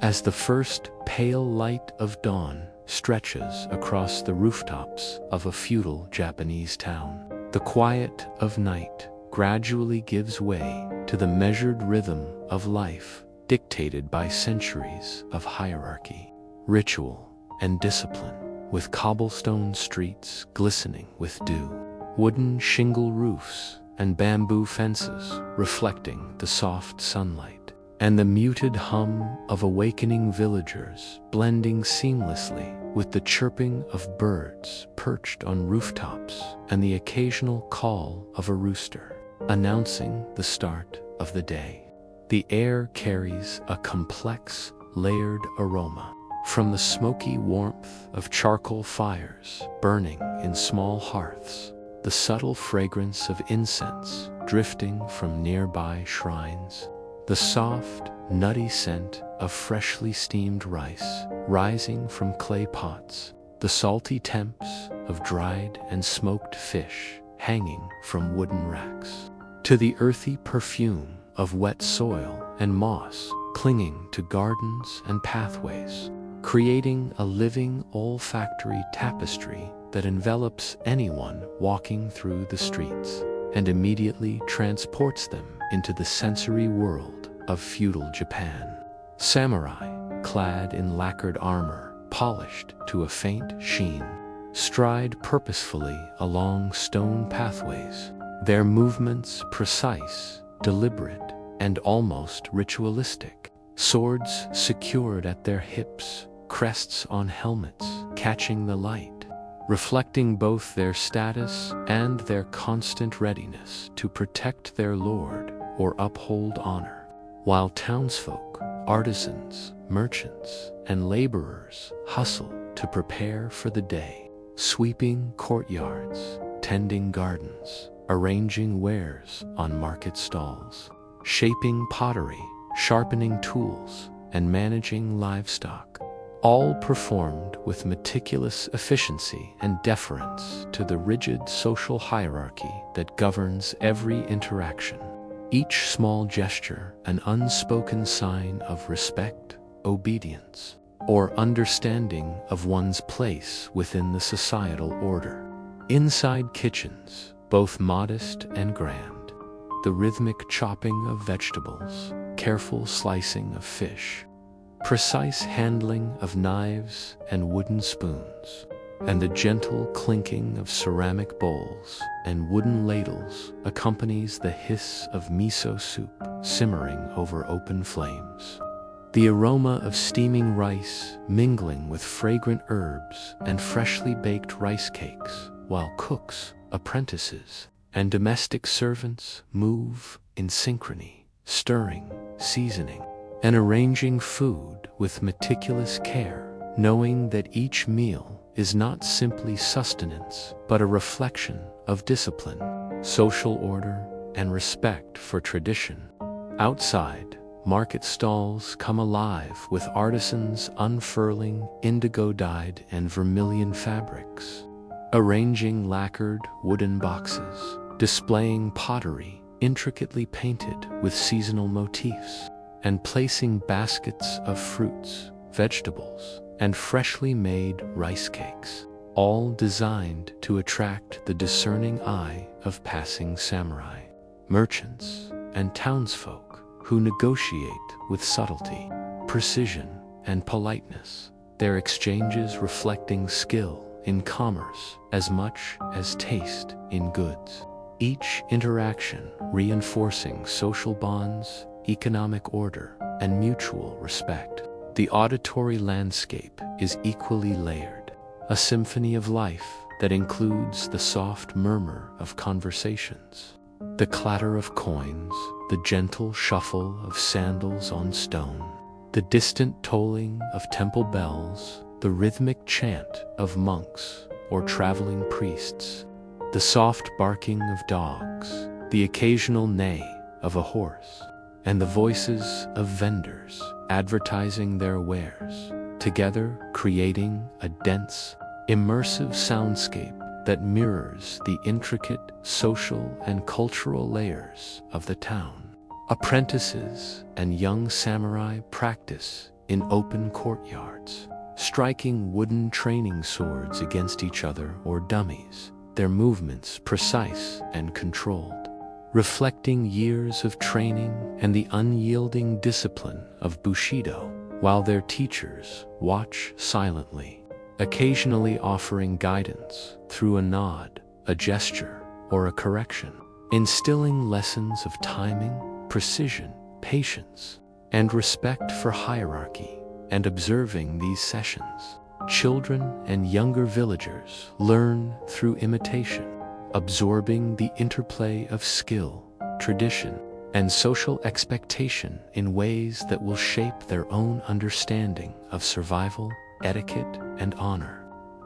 As the first pale light of dawn stretches across the rooftops of a feudal Japanese town, the quiet of night gradually gives way to the measured rhythm of life dictated by centuries of hierarchy, ritual, and discipline, with cobblestone streets glistening with dew, wooden shingle roofs and bamboo fences reflecting the soft sunlight, and the muted hum of awakening villagers blending seamlessly with the chirping of birds perched on rooftops and the occasional call of a rooster, announcing the start of the day. The air carries a complex, layered aroma, from the smoky warmth of charcoal fires burning in small hearths, the subtle fragrance of incense drifting from nearby shrines, the soft, nutty scent of freshly steamed rice rising from clay pots, the salty temps of dried and smoked fish hanging from wooden racks, to the earthy perfume of wet soil and moss clinging to gardens and pathways, creating a living olfactory tapestry that envelops anyone walking through the streets and immediately transports them into the sensory world of feudal Japan. Samurai, clad in lacquered armor, polished to a faint sheen, stride purposefully along stone pathways, their movements precise, deliberate, and almost ritualistic, swords secured at their hips, crests on helmets catching the light, reflecting both their status and their constant readiness to protect their lord or uphold honor, while townsfolk, artisans, merchants, and laborers hustle to prepare for the day, sweeping courtyards, tending gardens, arranging wares on market stalls, shaping pottery, sharpening tools, and managing livestock, all performed with meticulous efficiency and deference to the rigid social hierarchy that governs every interaction. Each small gesture an unspoken sign of respect, obedience, or understanding of one's place within the societal order. Inside kitchens, both modest and grand, the rhythmic chopping of vegetables, careful slicing of fish, precise handling of knives and wooden spoons, and the gentle clinking of ceramic bowls and wooden ladles accompanies the hiss of miso soup simmering over open flames. The aroma of steaming rice mingling with fragrant herbs and freshly baked rice cakes, while cooks, apprentices, and domestic servants move in synchrony, stirring, seasoning, and arranging food with meticulous care, knowing that each meal is not simply sustenance, but a reflection of discipline, social order, and respect for tradition. Outside, market stalls come alive with artisans unfurling indigo-dyed and vermilion fabrics, arranging lacquered wooden boxes, displaying pottery intricately painted with seasonal motifs, and placing baskets of fruits, vegetables, and freshly made rice cakes, all designed to attract the discerning eye of passing samurai, merchants, and townsfolk who negotiate with subtlety, precision, and politeness, their exchanges reflecting skill in commerce as much as taste in goods. Each interaction reinforcing social bonds, economic order, and mutual respect. The auditory landscape is equally layered, a symphony of life that includes the soft murmur of conversations, the clatter of coins, the gentle shuffle of sandals on stone, the distant tolling of temple bells, the rhythmic chant of monks or traveling priests, the soft barking of dogs, the occasional neigh of a horse, and the voices of vendors advertising their wares, together creating a dense, immersive soundscape that mirrors the intricate social and cultural layers of the town. Apprentices and young samurai practice in open courtyards, striking wooden training swords against each other or dummies, their movements precise and controlled, reflecting years of training and the unyielding discipline of Bushido, while their teachers watch silently, occasionally offering guidance through a nod, a gesture, or a correction, instilling lessons of timing, precision, patience, and respect for hierarchy. And observing these sessions, children and younger villagers learn through imitation, absorbing the interplay of skill, tradition, and social expectation in ways that will shape their own understanding of survival, etiquette, and honor.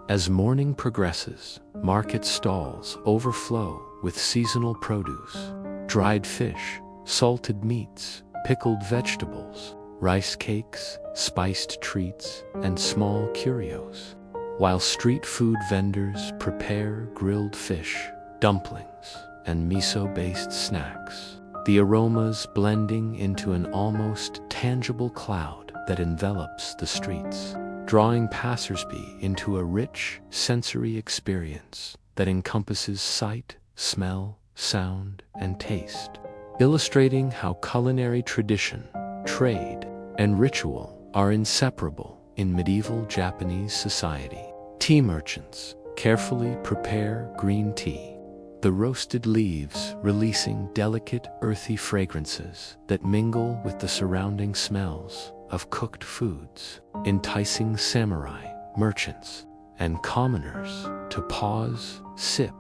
As morning progresses, market stalls overflow with seasonal produce, dried fish, salted meats, pickled vegetables, rice cakes, spiced treats, and small curios, while street food vendors prepare grilled fish, dumplings, and miso-based snacks, the aromas blending into an almost tangible cloud that envelops the streets, drawing passersby into a rich sensory experience that encompasses sight, smell, sound, and taste, illustrating how culinary tradition, trade, and ritual are inseparable in medieval Japanese society. Tea merchants carefully prepare green tea, the roasted leaves releasing delicate earthy fragrances that mingle with the surrounding smells of cooked foods, enticing samurai, merchants, and commoners to pause, sip,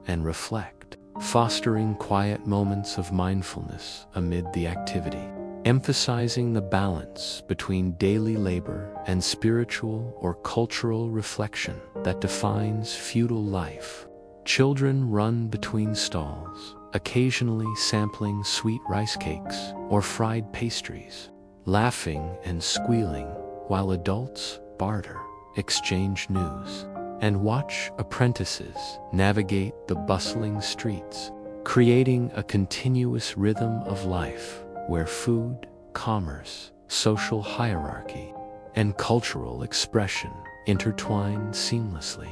and reflect, fostering quiet moments of mindfulness amid the activity, emphasizing the balance between daily labor and spiritual or cultural reflection that defines feudal life. Children run between stalls, occasionally sampling sweet rice cakes or fried pastries, laughing and squealing, while adults barter, exchange news, and watch apprentices navigate the bustling streets, creating a continuous rhythm of life where food, commerce, social hierarchy, and cultural expression intertwine seamlessly.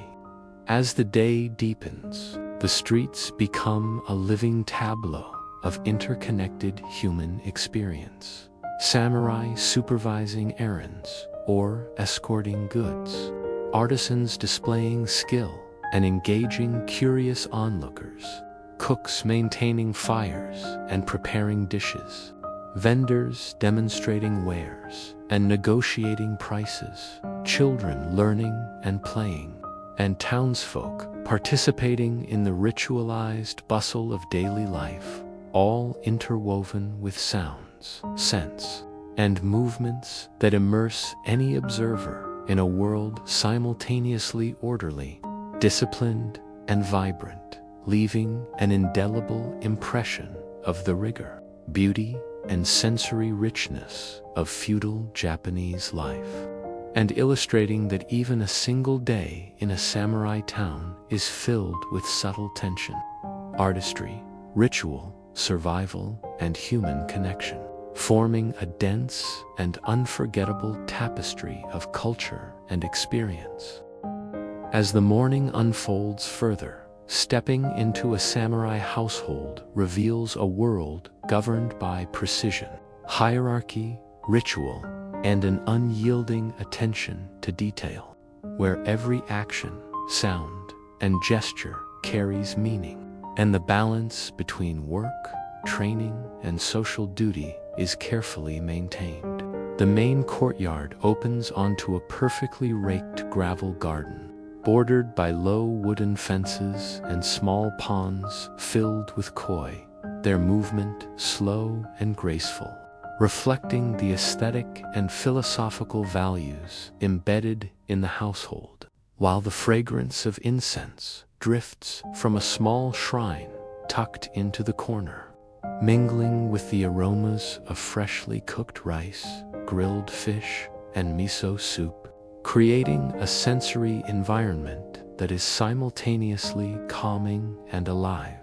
As the day deepens, the streets become a living tableau of interconnected human experience. Samurai supervising errands or escorting goods, artisans displaying skill and engaging curious onlookers, cooks maintaining fires and preparing dishes, vendors demonstrating wares and negotiating prices, children learning and playing, and townsfolk participating in the ritualized bustle of daily life, all interwoven with sounds, scents, and movements that immerse any observer in a world simultaneously orderly, disciplined, and vibrant, leaving an indelible impression of the rigor, beauty, and sensory richness of feudal Japanese life, and illustrating that even a single day in a samurai town is filled with subtle tension, artistry, ritual, survival, and human connection, forming a dense and unforgettable tapestry of culture and experience. As the morning unfolds further, stepping into a samurai household reveals a world governed by precision, hierarchy, ritual, and an unyielding attention to detail, where every action, sound, and gesture carries meaning, and the balance between work, training, and social duty is carefully maintained. The main courtyard opens onto a perfectly raked gravel garden, bordered by low wooden fences and small ponds filled with koi, their movement slow and graceful, reflecting the aesthetic and philosophical values embedded in the household, while the fragrance of incense drifts from a small shrine tucked into the corner, mingling with the aromas of freshly cooked rice, grilled fish, and miso soup, creating a sensory environment that is simultaneously calming and alive,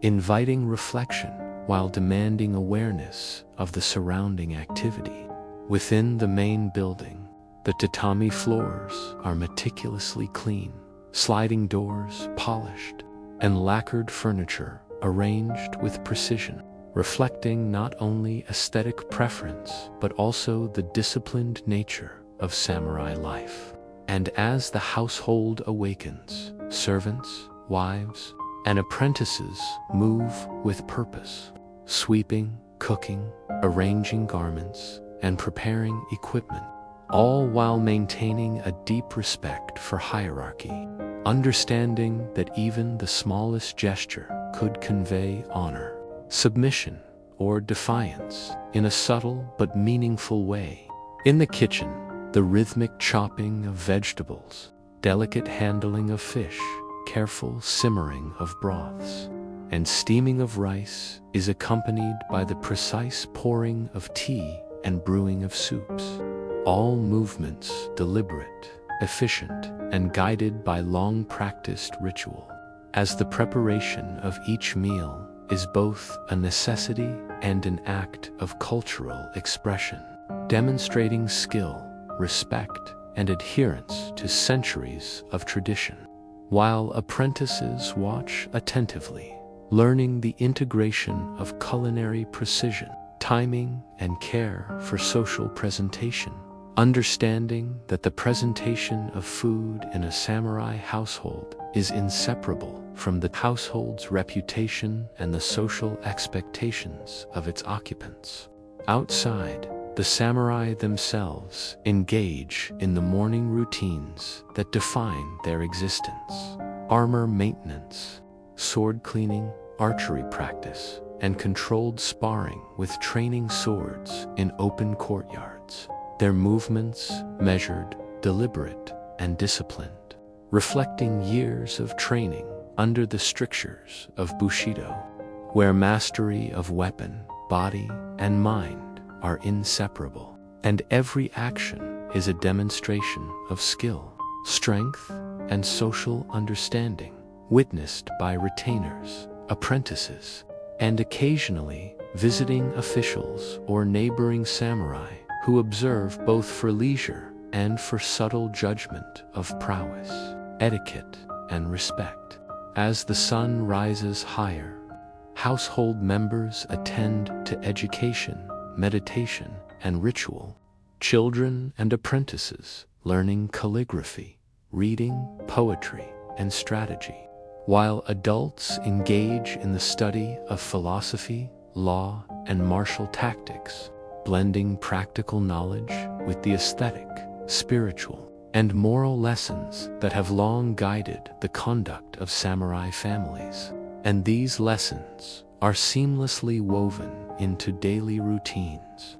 inviting reflection while demanding awareness of the surrounding activity. Within the main building, the tatami floors are meticulously clean, sliding doors polished, and lacquered furniture arranged with precision, reflecting not only aesthetic preference but also the disciplined nature of samurai life. And as the household awakens, servants, wives, and apprentices move with purpose, sweeping, cooking, arranging garments, and preparing equipment, all while maintaining a deep respect for hierarchy, understanding that even the smallest gesture could convey honor, submission, or defiance in a subtle but meaningful way. In the kitchen, the rhythmic chopping of vegetables, delicate handling of fish, careful simmering of broths, and steaming of rice is accompanied by the precise pouring of tea and brewing of soups. All movements deliberate, efficient, and guided by long-practiced ritual, as the preparation of each meal is both a necessity and an act of cultural expression, demonstrating skill, respect, and adherence to centuries of tradition, while apprentices watch attentively, learning the integration of culinary precision, timing, and care for social presentation, understanding that the presentation of food in a samurai household is inseparable from the household's reputation and the social expectations of its occupants. Outside, the samurai themselves engage in the morning routines that define their existence: armor maintenance, sword cleaning, archery practice, and controlled sparring with training swords in open courtyards. Their movements measured, deliberate, and disciplined, reflecting years of training under the strictures of Bushido, where mastery of weapon, body, and mind are inseparable, and every action is a demonstration of skill, strength, and social understanding, witnessed by retainers, apprentices, and occasionally visiting officials or neighboring samurai who observe both for leisure and for subtle judgment of prowess, etiquette, and respect. As the sun rises higher, household members attend to education, meditation, and ritual, children and apprentices learning calligraphy, reading, poetry, and strategy, while adults engage in the study of philosophy, law, and martial tactics, blending practical knowledge with the aesthetic, spiritual, and moral lessons that have long guided the conduct of samurai families. And these lessons are seamlessly woven into daily routines,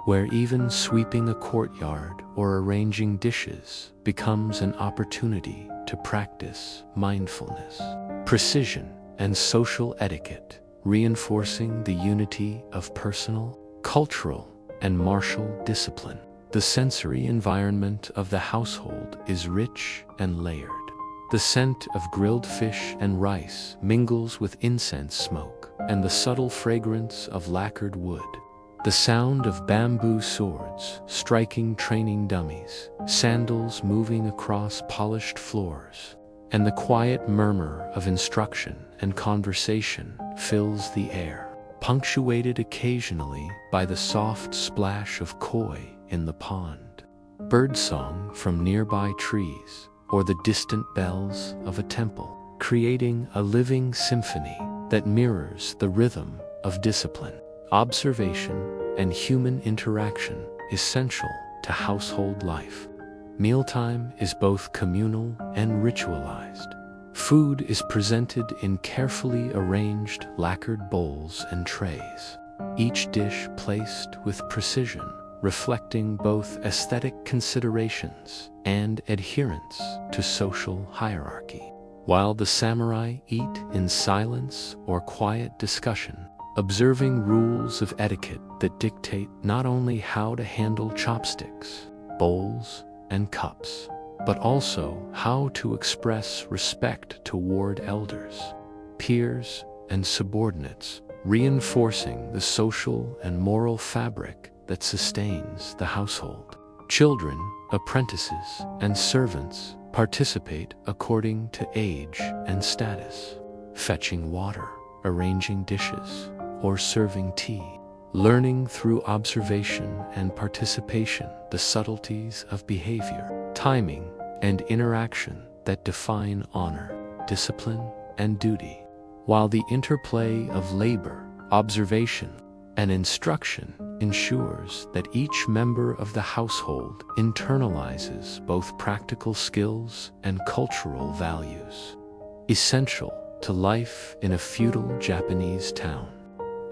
where even sweeping a courtyard or arranging dishes becomes an opportunity to practice mindfulness, precision, and social etiquette, reinforcing the unity of personal, cultural, and martial discipline. The sensory environment of the household is rich and layered. The scent of grilled fish and rice mingles with incense smoke and the subtle fragrance of lacquered wood. The sound of bamboo swords striking training dummies, sandals moving across polished floors, and the quiet murmur of instruction and conversation fills the air, punctuated occasionally by the soft splash of koi in the pond, birdsong from nearby trees, or the distant bells of a temple, creating a living symphony that mirrors the rhythm of discipline, observation, and human interaction essential to household life. Mealtime is both communal and ritualized. Food is presented in carefully arranged lacquered bowls and trays, each dish placed with precision, reflecting both aesthetic considerations and adherence to social hierarchy. While the samurai eat in silence or quiet discussion, observing rules of etiquette that dictate not only how to handle chopsticks, bowls, and cups, but also how to express respect toward elders, peers, and subordinates, reinforcing the social and moral fabric that sustains the household. Children, apprentices, and servants participate according to age and status, fetching water, arranging dishes, or serving tea, learning through observation and participation the subtleties of behavior, timing, and interaction that define honor, discipline, and duty, while the interplay of labor, observation, and instruction ensures that each member of the household internalizes both practical skills and cultural values, essential to life in a feudal Japanese town.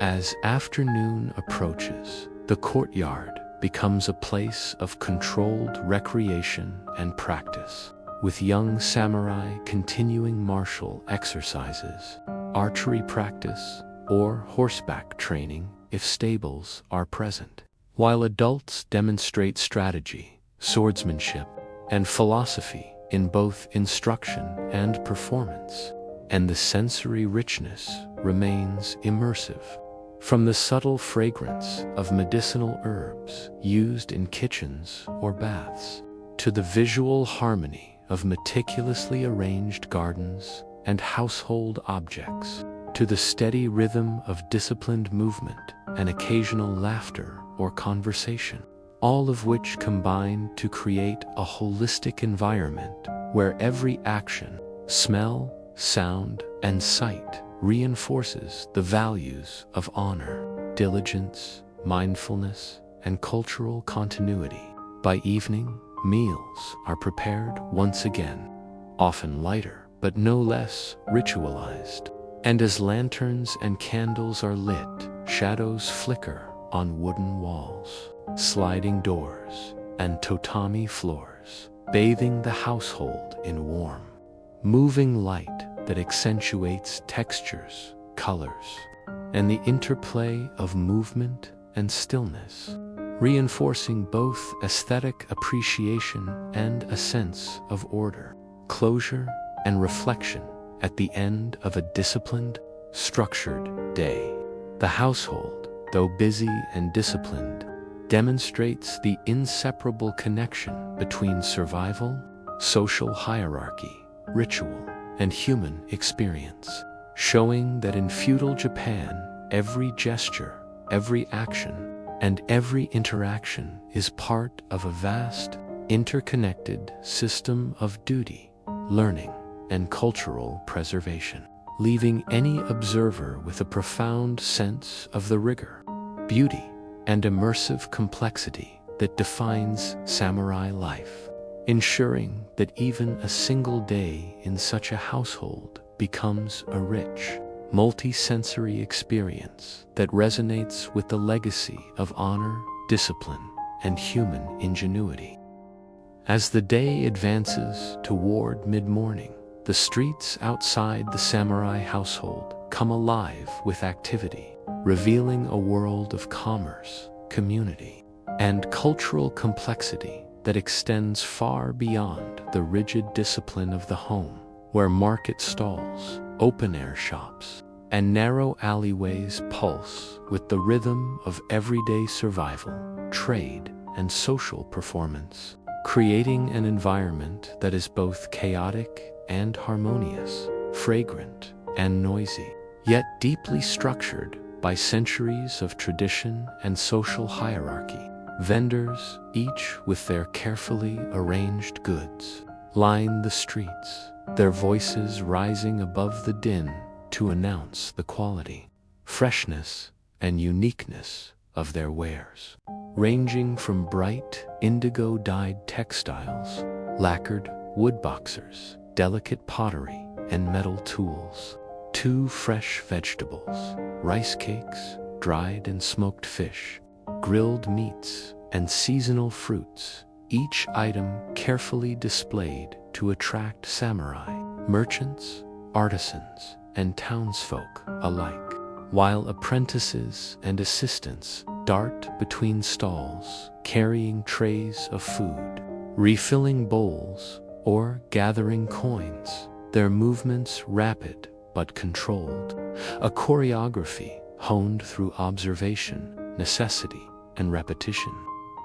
As afternoon approaches, the courtyard becomes a place of controlled recreation and practice, with young samurai continuing martial exercises, archery practice, or horseback training if stables are present, while adults demonstrate strategy, swordsmanship, and philosophy in both instruction and performance, and the sensory richness remains immersive. From the subtle fragrance of medicinal herbs used in kitchens or baths, to the visual harmony of meticulously arranged gardens and household objects, to the steady rhythm of disciplined movement and occasional laughter or conversation, all of which combine to create a holistic environment where every action, smell, sound, and sight reinforces the values of honor, diligence, mindfulness, and cultural continuity. By evening, meals are prepared once again, often lighter but no less ritualized. And as lanterns and candles are lit, shadows flicker on wooden walls, sliding doors, and tatami floors, bathing the household in warm, moving light that accentuates textures, colors, and the interplay of movement and stillness, reinforcing both aesthetic appreciation and a sense of order, closure, and reflection at the end of a disciplined, structured day. The household, though busy and disciplined, demonstrates the inseparable connection between survival, social hierarchy, ritual, and human experience, showing that in feudal Japan, every gesture, every action, and every interaction is part of a vast, interconnected system of duty, learning, and cultural preservation, leaving any observer with a profound sense of the rigor, beauty, and immersive complexity that defines samurai life, ensuring that even a single day in such a household becomes a rich, multi-sensory experience that resonates with the legacy of honor, discipline, and human ingenuity. As the day advances toward mid-morning, the streets outside the samurai household come alive with activity, revealing a world of commerce, community, and cultural complexity that extends far beyond the rigid discipline of the home, where market stalls, open-air shops, and narrow alleyways pulse with the rhythm of everyday survival, trade, and social performance, creating an environment that is both chaotic and harmonious, fragrant and noisy, yet deeply structured by centuries of tradition and social hierarchy. Vendors, each with their carefully arranged goods, line the streets, their voices rising above the din to announce the quality, freshness, and uniqueness of their wares, ranging from bright indigo-dyed textiles, lacquered wood boxers, delicate pottery, and metal tools, to fresh vegetables, rice cakes, dried and smoked fish, grilled meats, and seasonal fruits, each item carefully displayed to attract samurai, merchants, artisans, and townsfolk alike, while apprentices and assistants dart between stalls, carrying trays of food, refilling bowls, or gathering coins, their movements rapid but controlled, a choreography honed through observation, necessity, and repetition,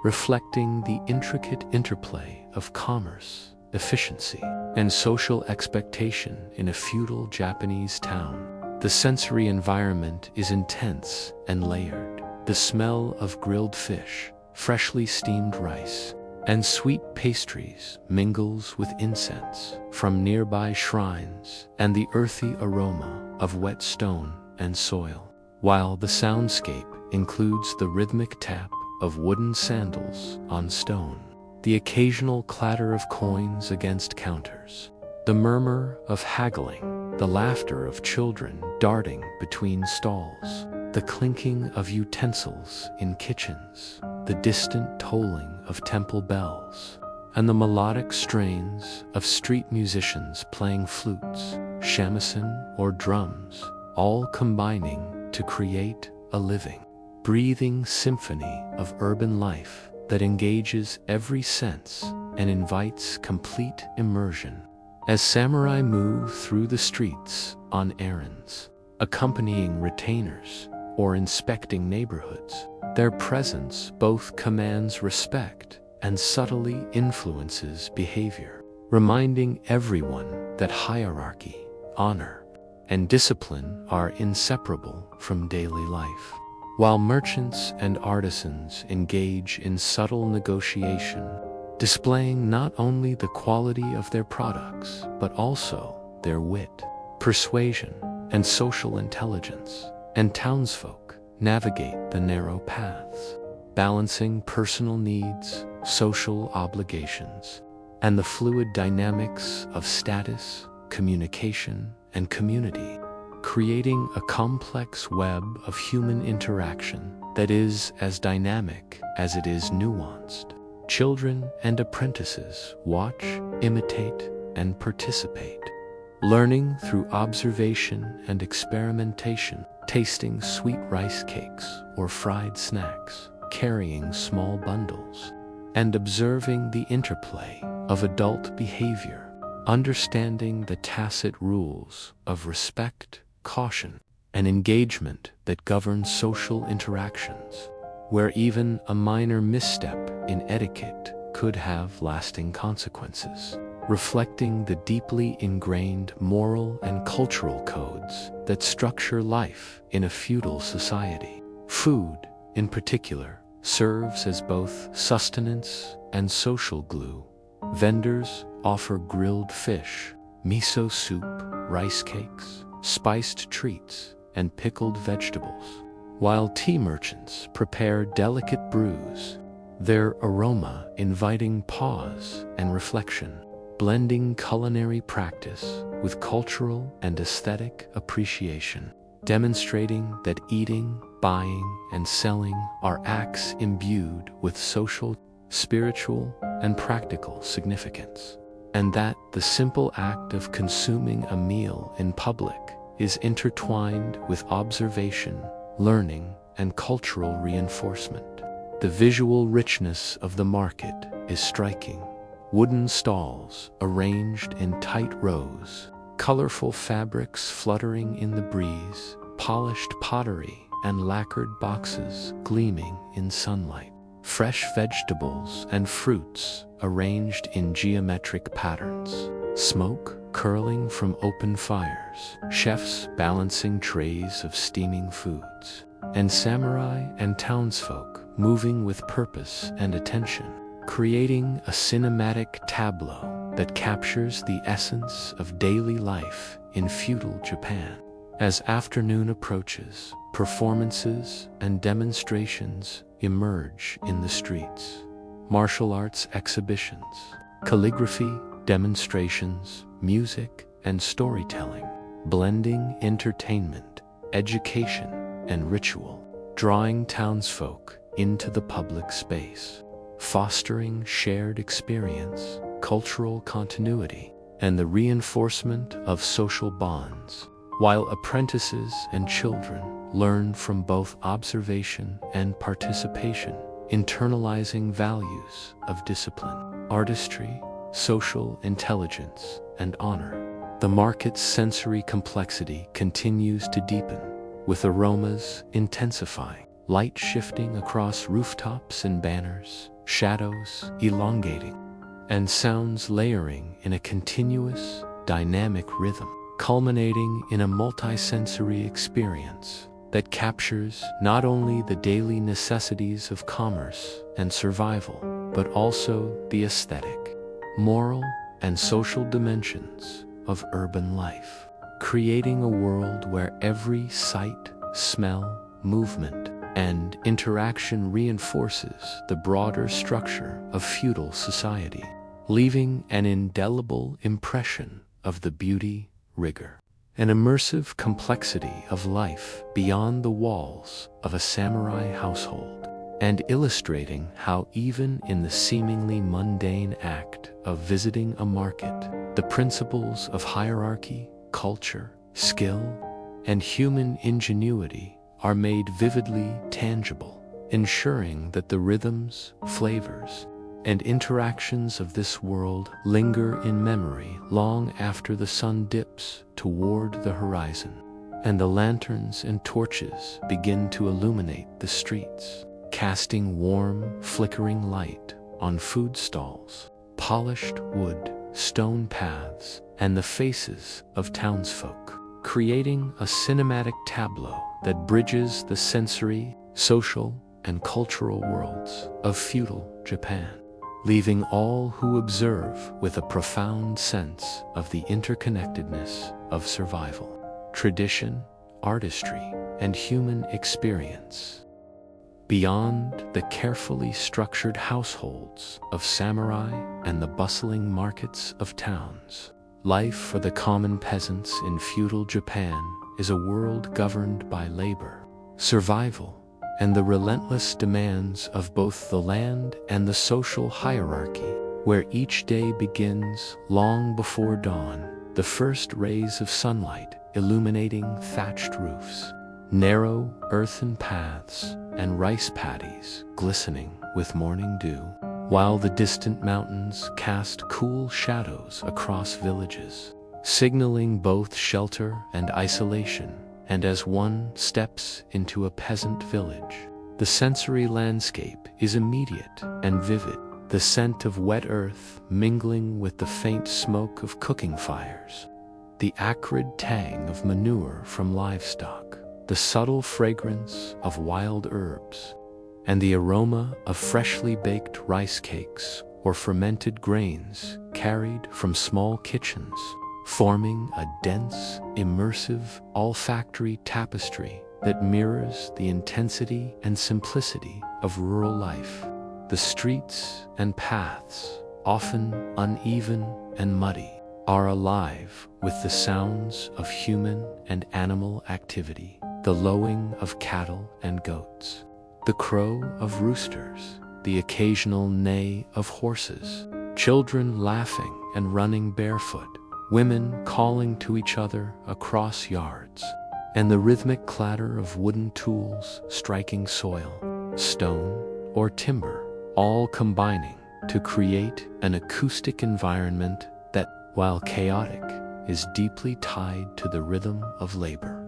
reflecting the intricate interplay of commerce, efficiency, and social expectation in a feudal Japanese town. The sensory environment is intense and layered. The smell of grilled fish, freshly steamed rice, and sweet pastries mingles with incense from nearby shrines and the earthy aroma of wet stone and soil, while the soundscape includes the rhythmic tap of wooden sandals on stone, the occasional clatter of coins against counters, the murmur of haggling, the laughter of children darting between stalls, the clinking of utensils in kitchens, the distant tolling of temple bells, and the melodic strains of street musicians playing flutes, shamisen, or drums, all combining to create a living, breathing symphony of urban life that engages every sense and invites complete immersion. As samurai move through the streets on errands, accompanying retainers, or inspecting neighborhoods, their presence both commands respect and subtly influences behavior, reminding everyone that hierarchy, honor, and discipline are inseparable from daily life. While merchants and artisans engage in subtle negotiation, displaying not only the quality of their products, but also their wit, persuasion, and social intelligence, and townsfolk navigate the narrow paths, balancing personal needs, social obligations, and the fluid dynamics of status, communication, and community, creating a complex web of human interaction that is as dynamic as it is nuanced. Children and apprentices watch, imitate, and participate, learning through observation and experimentation, tasting sweet rice cakes or fried snacks, carrying small bundles, and observing the interplay of adult behavior, understanding the tacit rules of respect, caution, and engagement that govern social interactions, where even a minor misstep in etiquette could have lasting consequences, reflecting the deeply ingrained moral and cultural codes that structure life in a feudal society. Food, in particular, serves as both sustenance and social glue. Vendors offer grilled fish, miso soup, rice cakes, spiced treats, and pickled vegetables, while tea merchants prepare delicate brews, their aroma inviting pause and reflection, blending culinary practice with cultural and aesthetic appreciation, demonstrating that eating, buying, and selling are acts imbued with social, spiritual, and practical significance, and that the simple act of consuming a meal in public is intertwined with observation, learning, and cultural reinforcement. The visual richness of the market is striking. Wooden stalls arranged in tight rows, colorful fabrics fluttering in the breeze, polished pottery and lacquered boxes gleaming in sunlight, fresh vegetables and fruits arranged in geometric patterns, smoke curling from open fires, chefs balancing trays of steaming foods, and samurai and townsfolk moving with purpose and attention, creating a cinematic tableau that captures the essence of daily life in feudal Japan. As afternoon approaches, performances and demonstrations emerge in the streets. Martial arts exhibitions, calligraphy demonstrations, music, and storytelling, blending entertainment, education, and ritual, drawing townsfolk into the public space, fostering shared experience, cultural continuity, and the reinforcement of social bonds, while apprentices and children learn from both observation and participation, internalizing values of discipline, artistry, social intelligence, and honor. The market's sensory complexity continues to deepen, with aromas intensifying, light shifting across rooftops and banners, shadows elongating, and sounds layering in a continuous, dynamic rhythm, culminating in a multisensory experience that captures not only the daily necessities of commerce and survival, but also the aesthetic, moral, and social dimensions of urban life, creating a world where every sight, smell, movement, and interaction reinforces the broader structure of feudal society, leaving an indelible impression of the beauty, rigor, and immersive complexity of life beyond the walls of a samurai household, and illustrating how even in the seemingly mundane act of visiting a market, the principles of hierarchy, culture, skill, and human ingenuity are made vividly tangible, ensuring that the rhythms, flavors, and interactions of this world linger in memory long after the sun dips toward the horizon, and the lanterns and torches begin to illuminate the streets, casting warm, flickering light on food stalls, polished wood, stone paths, and the faces of townsfolk, creating a cinematic tableau that bridges the sensory, social, and cultural worlds of feudal Japan, leaving all who observe with a profound sense of the interconnectedness of survival, tradition, artistry, and human experience. Beyond the carefully structured households of samurai and the bustling markets of towns, life for the common peasants in feudal Japan is a world governed by labor, survival, and the relentless demands of both the land and the social hierarchy, where each day begins long before dawn, the first rays of sunlight illuminating thatched roofs, narrow earthen paths, and rice paddies glistening with morning dew, while the distant mountains cast cool shadows across villages, signaling both shelter and isolation. And as one steps into a peasant village, the sensory landscape is immediate and vivid, the scent of wet earth mingling with the faint smoke of cooking fires, the acrid tang of manure from livestock, the subtle fragrance of wild herbs, and the aroma of freshly baked rice cakes or fermented grains carried from small kitchens, forming a dense, immersive, olfactory tapestry that mirrors the intensity and simplicity of rural life. The streets and paths, often uneven and muddy, are alive with the sounds of human and animal activity, the lowing of cattle and goats, the crow of roosters, the occasional neigh of horses, children laughing and running barefoot, women calling to each other across yards, and the rhythmic clatter of wooden tools striking soil, stone, or timber, all combining to create an acoustic environment that, while chaotic, is deeply tied to the rhythm of labor,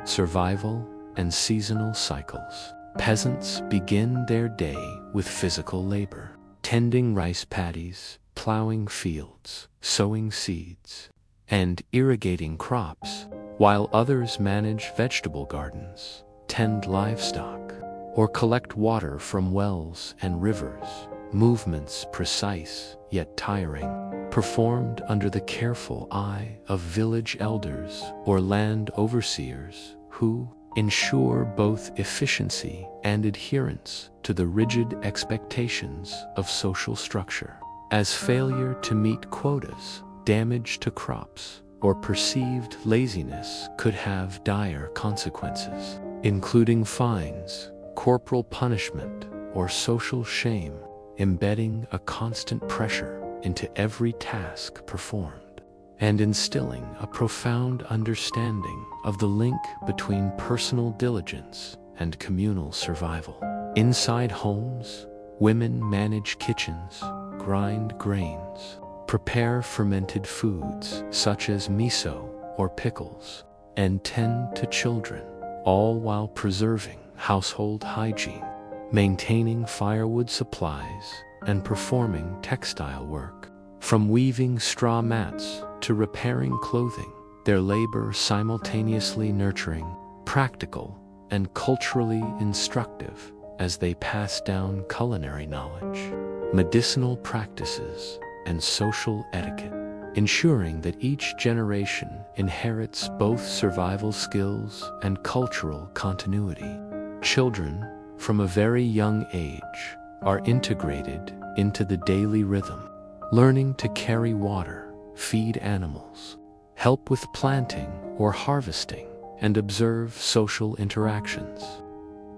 survival, and seasonal cycles. Peasants begin their day with physical labor, tending rice paddies, plowing fields, sowing seeds, and irrigating crops, while others manage vegetable gardens, tend livestock, or collect water from wells and rivers, movements precise yet tiring, performed under the careful eye of village elders or land overseers who ensure both efficiency and adherence to the rigid expectations of social structure, as failure to meet quotas, damage to crops, or perceived laziness could have dire consequences, including fines, corporal punishment, or social shame, embedding a constant pressure into every task performed, and instilling a profound understanding of the link between personal diligence and communal survival. Inside homes, women manage kitchens, grind grains, prepare fermented foods such as miso or pickles, and tend to children, all while preserving household hygiene, maintaining firewood supplies, and performing textile work. From weaving straw mats to repairing clothing, their labor simultaneously nurturing, practical, and culturally instructive as they pass down culinary knowledge, medicinal practices, and social etiquette, ensuring that each generation inherits both survival skills and cultural continuity. Children, from a very young age, are integrated into the daily rhythm, learning to carry water, feed animals, help with planting or harvesting, and observe social interactions,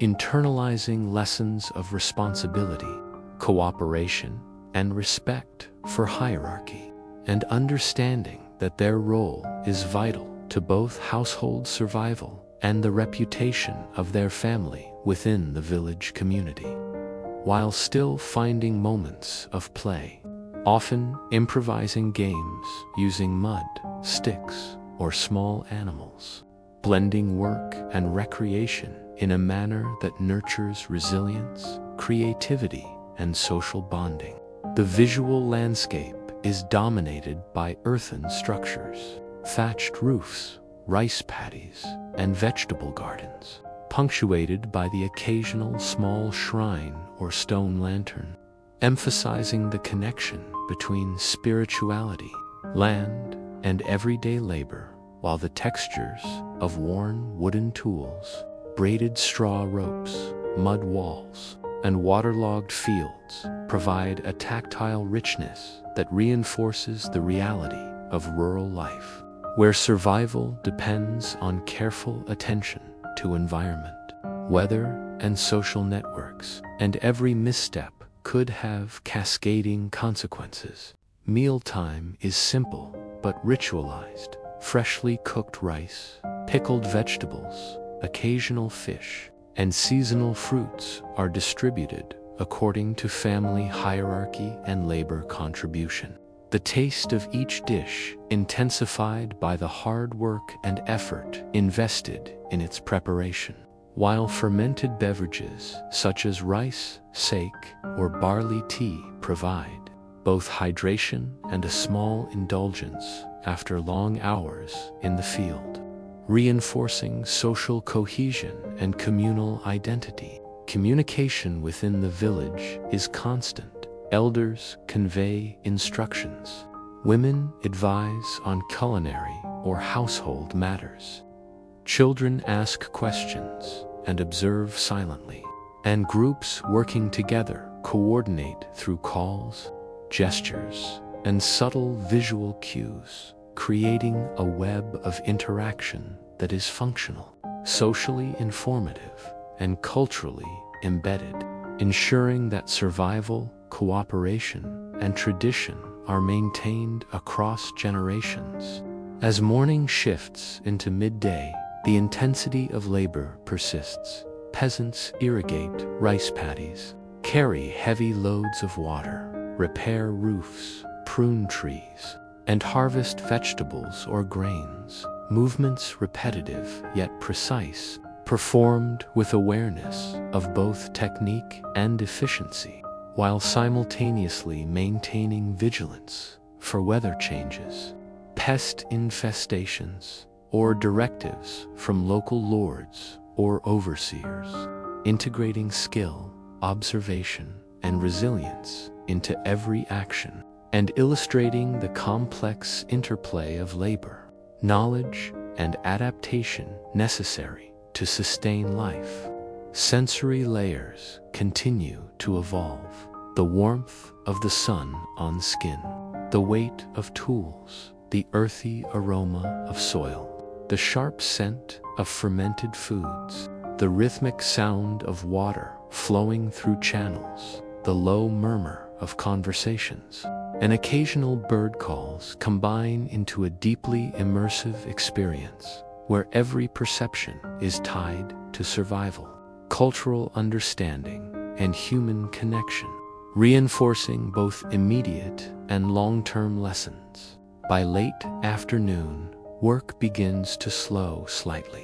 internalizing lessons of responsibility, cooperation, and respect for hierarchy, and understanding that their role is vital to both household survival and the reputation of their family within the village community, while still finding moments of play, often improvising games using mud, sticks, or small animals, blending work and recreation in a manner that nurtures resilience, creativity, and social bonding. The visual landscape is dominated by earthen structures, thatched roofs, rice paddies, and vegetable gardens, punctuated by the occasional small shrine or stone lantern, emphasizing the connection between spirituality, land, and everyday labor, while the textures of worn wooden tools, braided straw ropes, mud walls, and waterlogged fields provide a tactile richness that reinforces the reality of rural life, where survival depends on careful attention to environment, weather, and social networks, and every misstep could have cascading consequences. Mealtime is simple but ritualized. Freshly cooked rice, pickled vegetables, occasional fish, and seasonal fruits are distributed according to family hierarchy and labor contribution. The taste of each dish intensified by the hard work and effort invested in its preparation, while fermented beverages such as rice, sake, or barley tea provide both hydration and a small indulgence after long hours in the field, reinforcing social cohesion and communal identity. Communication within the village is constant. Elders convey instructions. Women advise on culinary or household matters. Children ask questions and observe silently. And groups working together coordinate through calls, gestures, and subtle visual cues, creating a web of interaction that is functional, socially informative, and culturally embedded, ensuring that survival, cooperation, and tradition are maintained across generations. As morning shifts into midday, the intensity of labor persists. Peasants irrigate rice paddies, carry heavy loads of water, repair roofs, prune trees, and harvest vegetables or grains, movements repetitive yet precise, performed with awareness of both technique and efficiency, while simultaneously maintaining vigilance for weather changes, pest infestations, or directives from local lords or overseers, integrating skill, observation, and resilience into every action, and illustrating the complex interplay of labor, knowledge, and adaptation necessary to sustain life. Sensory layers continue to evolve. The warmth of the sun on skin, the weight of tools, the earthy aroma of soil, the sharp scent of fermented foods, the rhythmic sound of water flowing through channels, the low murmur of conversations, and occasional bird calls combine into a deeply immersive experience where every perception is tied to survival, cultural understanding, and human connection, reinforcing both immediate and long-term lessons. By late afternoon, work begins to slow slightly.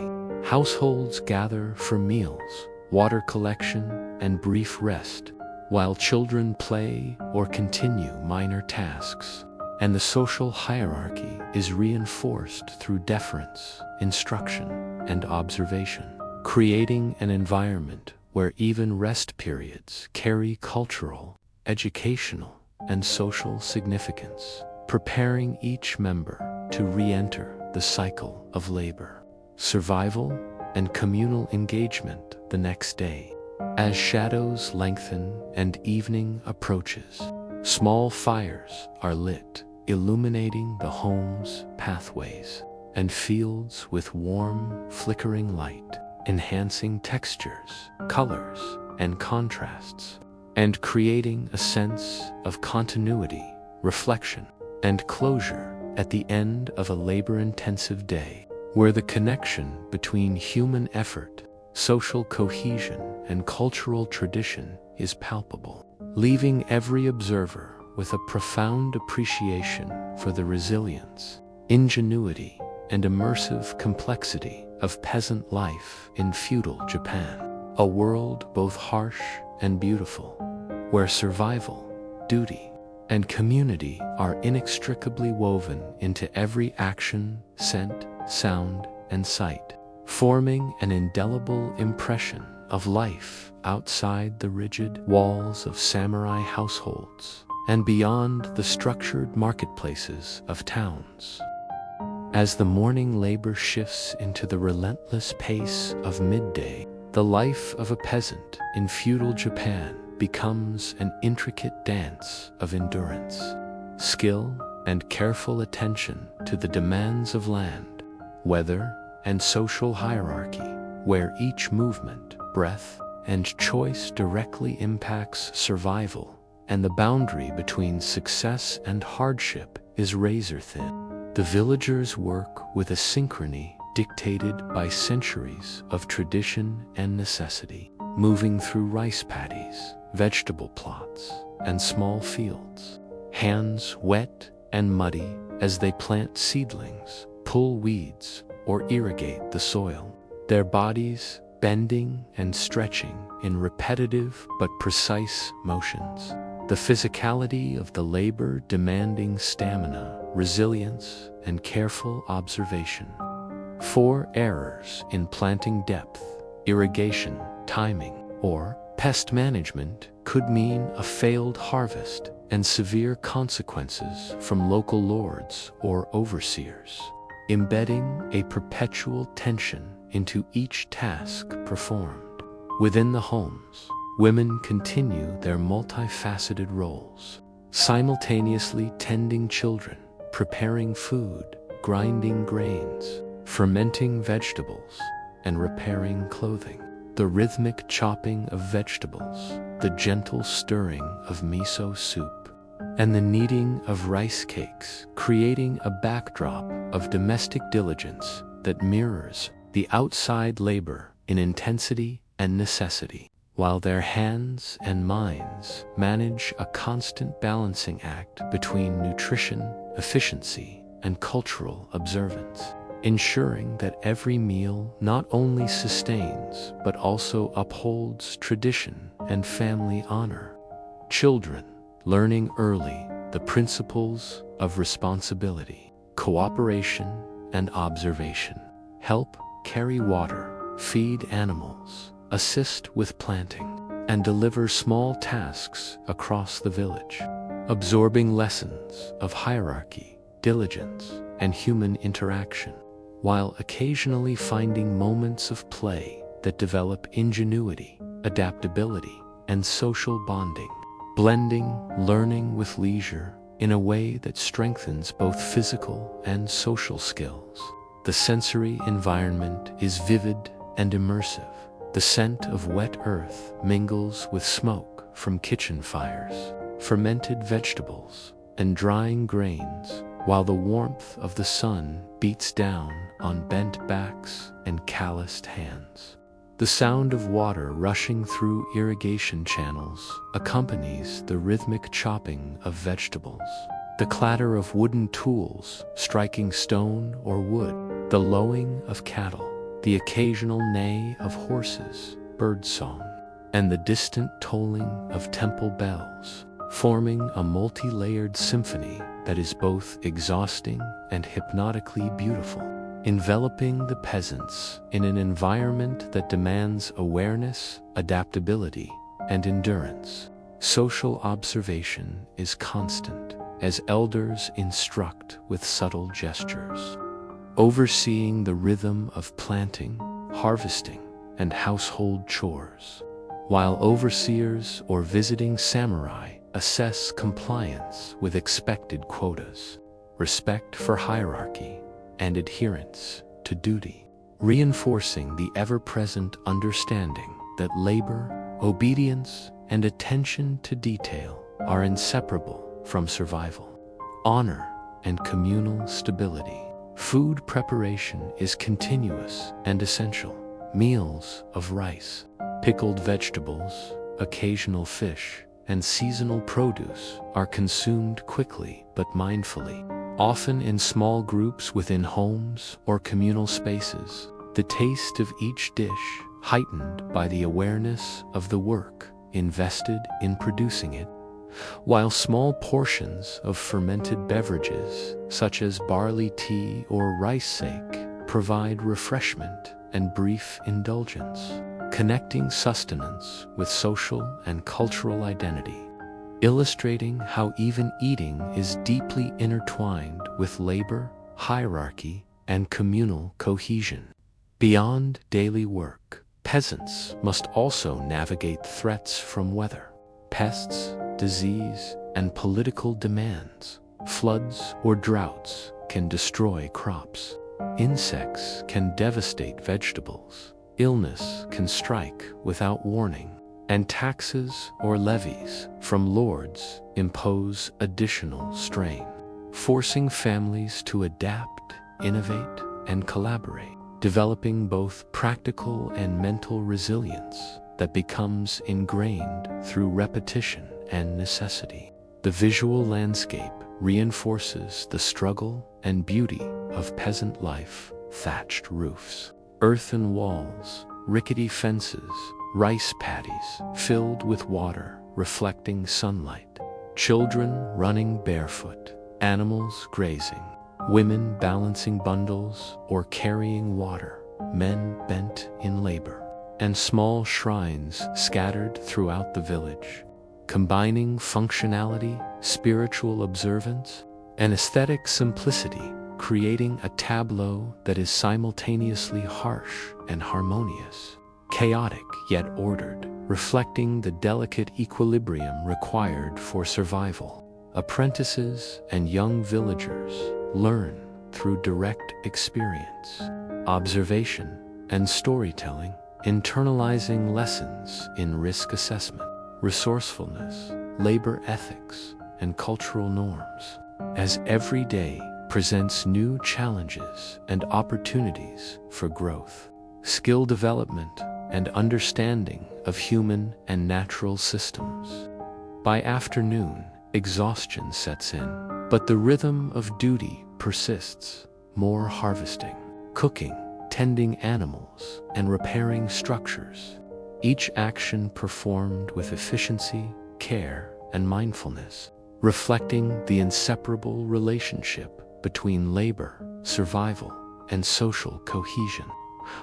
Households gather for meals, water collection, and brief rest, while children play or continue minor tasks. And the social hierarchy is reinforced through deference, instruction, and observation, creating an environment where even rest periods carry cultural, educational, and social significance, preparing each member to re-enter the cycle of labor, survival, and communal engagement the next day. As shadows lengthen and evening approaches, small fires are lit, illuminating the home's pathways and fields with warm, flickering light, enhancing textures, colors, and contrasts, and creating a sense of continuity, reflection, and closure at the end of a labor-intensive day, where the connection between human effort, social cohesion, and cultural tradition is palpable, leaving every observer with a profound appreciation for the resilience, ingenuity, and immersive complexity of peasant life in feudal Japan, a world both harsh and beautiful, where survival, duty, and community are inextricably woven into every action, scent, sound, and sight, forming an indelible impression of life outside the rigid walls of samurai households and beyond the structured marketplaces of towns. As the morning labor shifts into the relentless pace of midday, the life of a peasant in feudal Japan becomes an intricate dance of endurance, skill, and careful attention to the demands of land, weather, and social hierarchy, where each movement, breath, and choice directly impacts survival, and the boundary between success and hardship is razor-thin. The villagers work with a synchrony dictated by centuries of tradition and necessity, moving through rice paddies, vegetable plots, and small fields, hands wet and muddy as they plant seedlings, pull weeds, or irrigate the soil, their bodies bending and stretching in repetitive but precise motions. The physicality of the labor demanding stamina, resilience, and careful observation. 4 errors in planting depth, irrigation, timing, or pest management could mean a failed harvest and severe consequences from local lords or overseers, embedding a perpetual tension into each task performed. Within the homes, women continue their multifaceted roles, simultaneously tending children, preparing food, grinding grains, fermenting vegetables, and repairing clothing. The rhythmic chopping of vegetables, the gentle stirring of miso soup, and the kneading of rice cakes, creating a backdrop of domestic diligence that mirrors the outside labor in intensity and necessity, while their hands and minds manage a constant balancing act between nutrition, efficiency, and cultural observance, ensuring that every meal not only sustains but also upholds tradition and family honor. Children, learning early the principles of responsibility, cooperation, and observation, help carry water, feed animals, assist with planting, and deliver small tasks across the village, absorbing lessons of hierarchy, diligence, and human interaction, while occasionally finding moments of play that develop ingenuity, adaptability, and social bonding, blending learning with leisure in a way that strengthens both physical and social skills. The sensory environment is vivid and immersive. The scent of wet earth mingles with smoke from kitchen fires, fermented vegetables, and drying grains, while the warmth of the sun beats down on bent backs and calloused hands. The sound of water rushing through irrigation channels accompanies the rhythmic chopping of vegetables. The clatter of wooden tools striking stone or wood, the lowing of cattle, the occasional neigh of horses, birdsong, and the distant tolling of temple bells, forming a multi-layered symphony that is both exhausting and hypnotically beautiful, enveloping the peasants in an environment that demands awareness, adaptability, and endurance. Social observation is constant, as elders instruct with subtle gestures, overseeing the rhythm of planting, harvesting, and household chores, while overseers or visiting samurai assess compliance with expected quotas, respect for hierarchy, and adherence to duty, reinforcing the ever-present understanding that labor, obedience, and attention to detail are inseparable from survival, honor, and communal stability. Food preparation is continuous and essential. Meals of rice, pickled vegetables, occasional fish, and seasonal produce are consumed quickly but mindfully, often in small groups within homes or communal spaces. The taste of each dish heightened by the awareness of the work invested in producing it, while small portions of fermented beverages, such as barley tea or rice sake, provide refreshment and brief indulgence, connecting sustenance with social and cultural identity, illustrating how even eating is deeply intertwined with labor, hierarchy, and communal cohesion. Beyond daily work, peasants must also navigate threats from weather, pests, disease, and political demands. Floods or droughts can destroy crops. Insects can devastate vegetables. Illness can strike without warning. And taxes or levies from lords impose additional strain, forcing families to adapt, innovate, and collaborate, developing both practical and mental resilience that becomes ingrained through repetition and necessity. The visual landscape reinforces the struggle and beauty of peasant life: thatched roofs, earthen walls, rickety fences, rice paddies filled with water reflecting sunlight, children running barefoot, animals grazing, women balancing bundles or carrying water, men bent in labor, and small shrines scattered throughout the village, combining functionality, spiritual observance, and aesthetic simplicity, creating a tableau that is simultaneously harsh and harmonious, chaotic yet ordered, reflecting the delicate equilibrium required for survival. Apprentices and young villagers learn through direct experience, observation, and storytelling, internalizing lessons in risk assessment, resourcefulness, labor ethics, and cultural norms, as every day presents new challenges and opportunities for growth, skill development, and understanding of human and natural systems. By afternoon, exhaustion sets in, but the rhythm of duty persists. More harvesting, cooking, tending animals, and repairing structures, each action performed with efficiency, care, and mindfulness, reflecting the inseparable relationship between labor, survival, and social cohesion.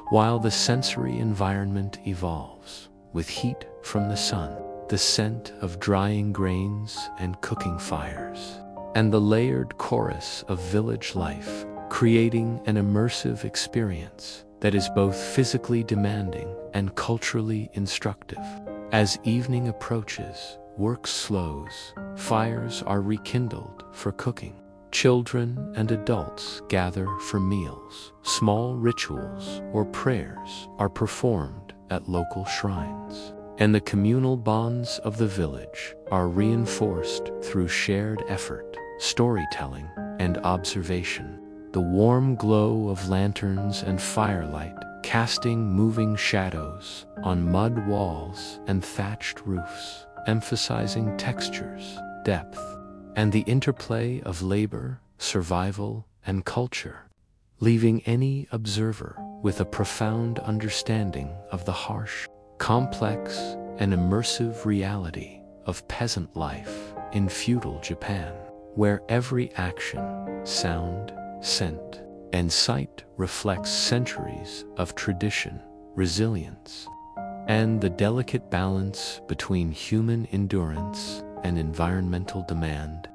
While the sensory environment evolves, with heat from the sun, the scent of drying grains and cooking fires, and the layered chorus of village life, creating an immersive experience that is both physically demanding and culturally instructive. As evening approaches, work slows, fires are rekindled for cooking. Children and adults gather for meals. Small rituals or prayers are performed at local shrines, and the communal bonds of the village are reinforced through shared effort, storytelling, and observation. The warm glow of lanterns and firelight casting moving shadows on mud walls and thatched roofs, emphasizing textures, depth, and the interplay of labor, survival, and culture, leaving any observer with a profound understanding of the harsh, complex and immersive reality of peasant life in feudal Japan, where every action, sound, scent, and sight reflects centuries of tradition, resilience, and the delicate balance between human endurance and environmental demand.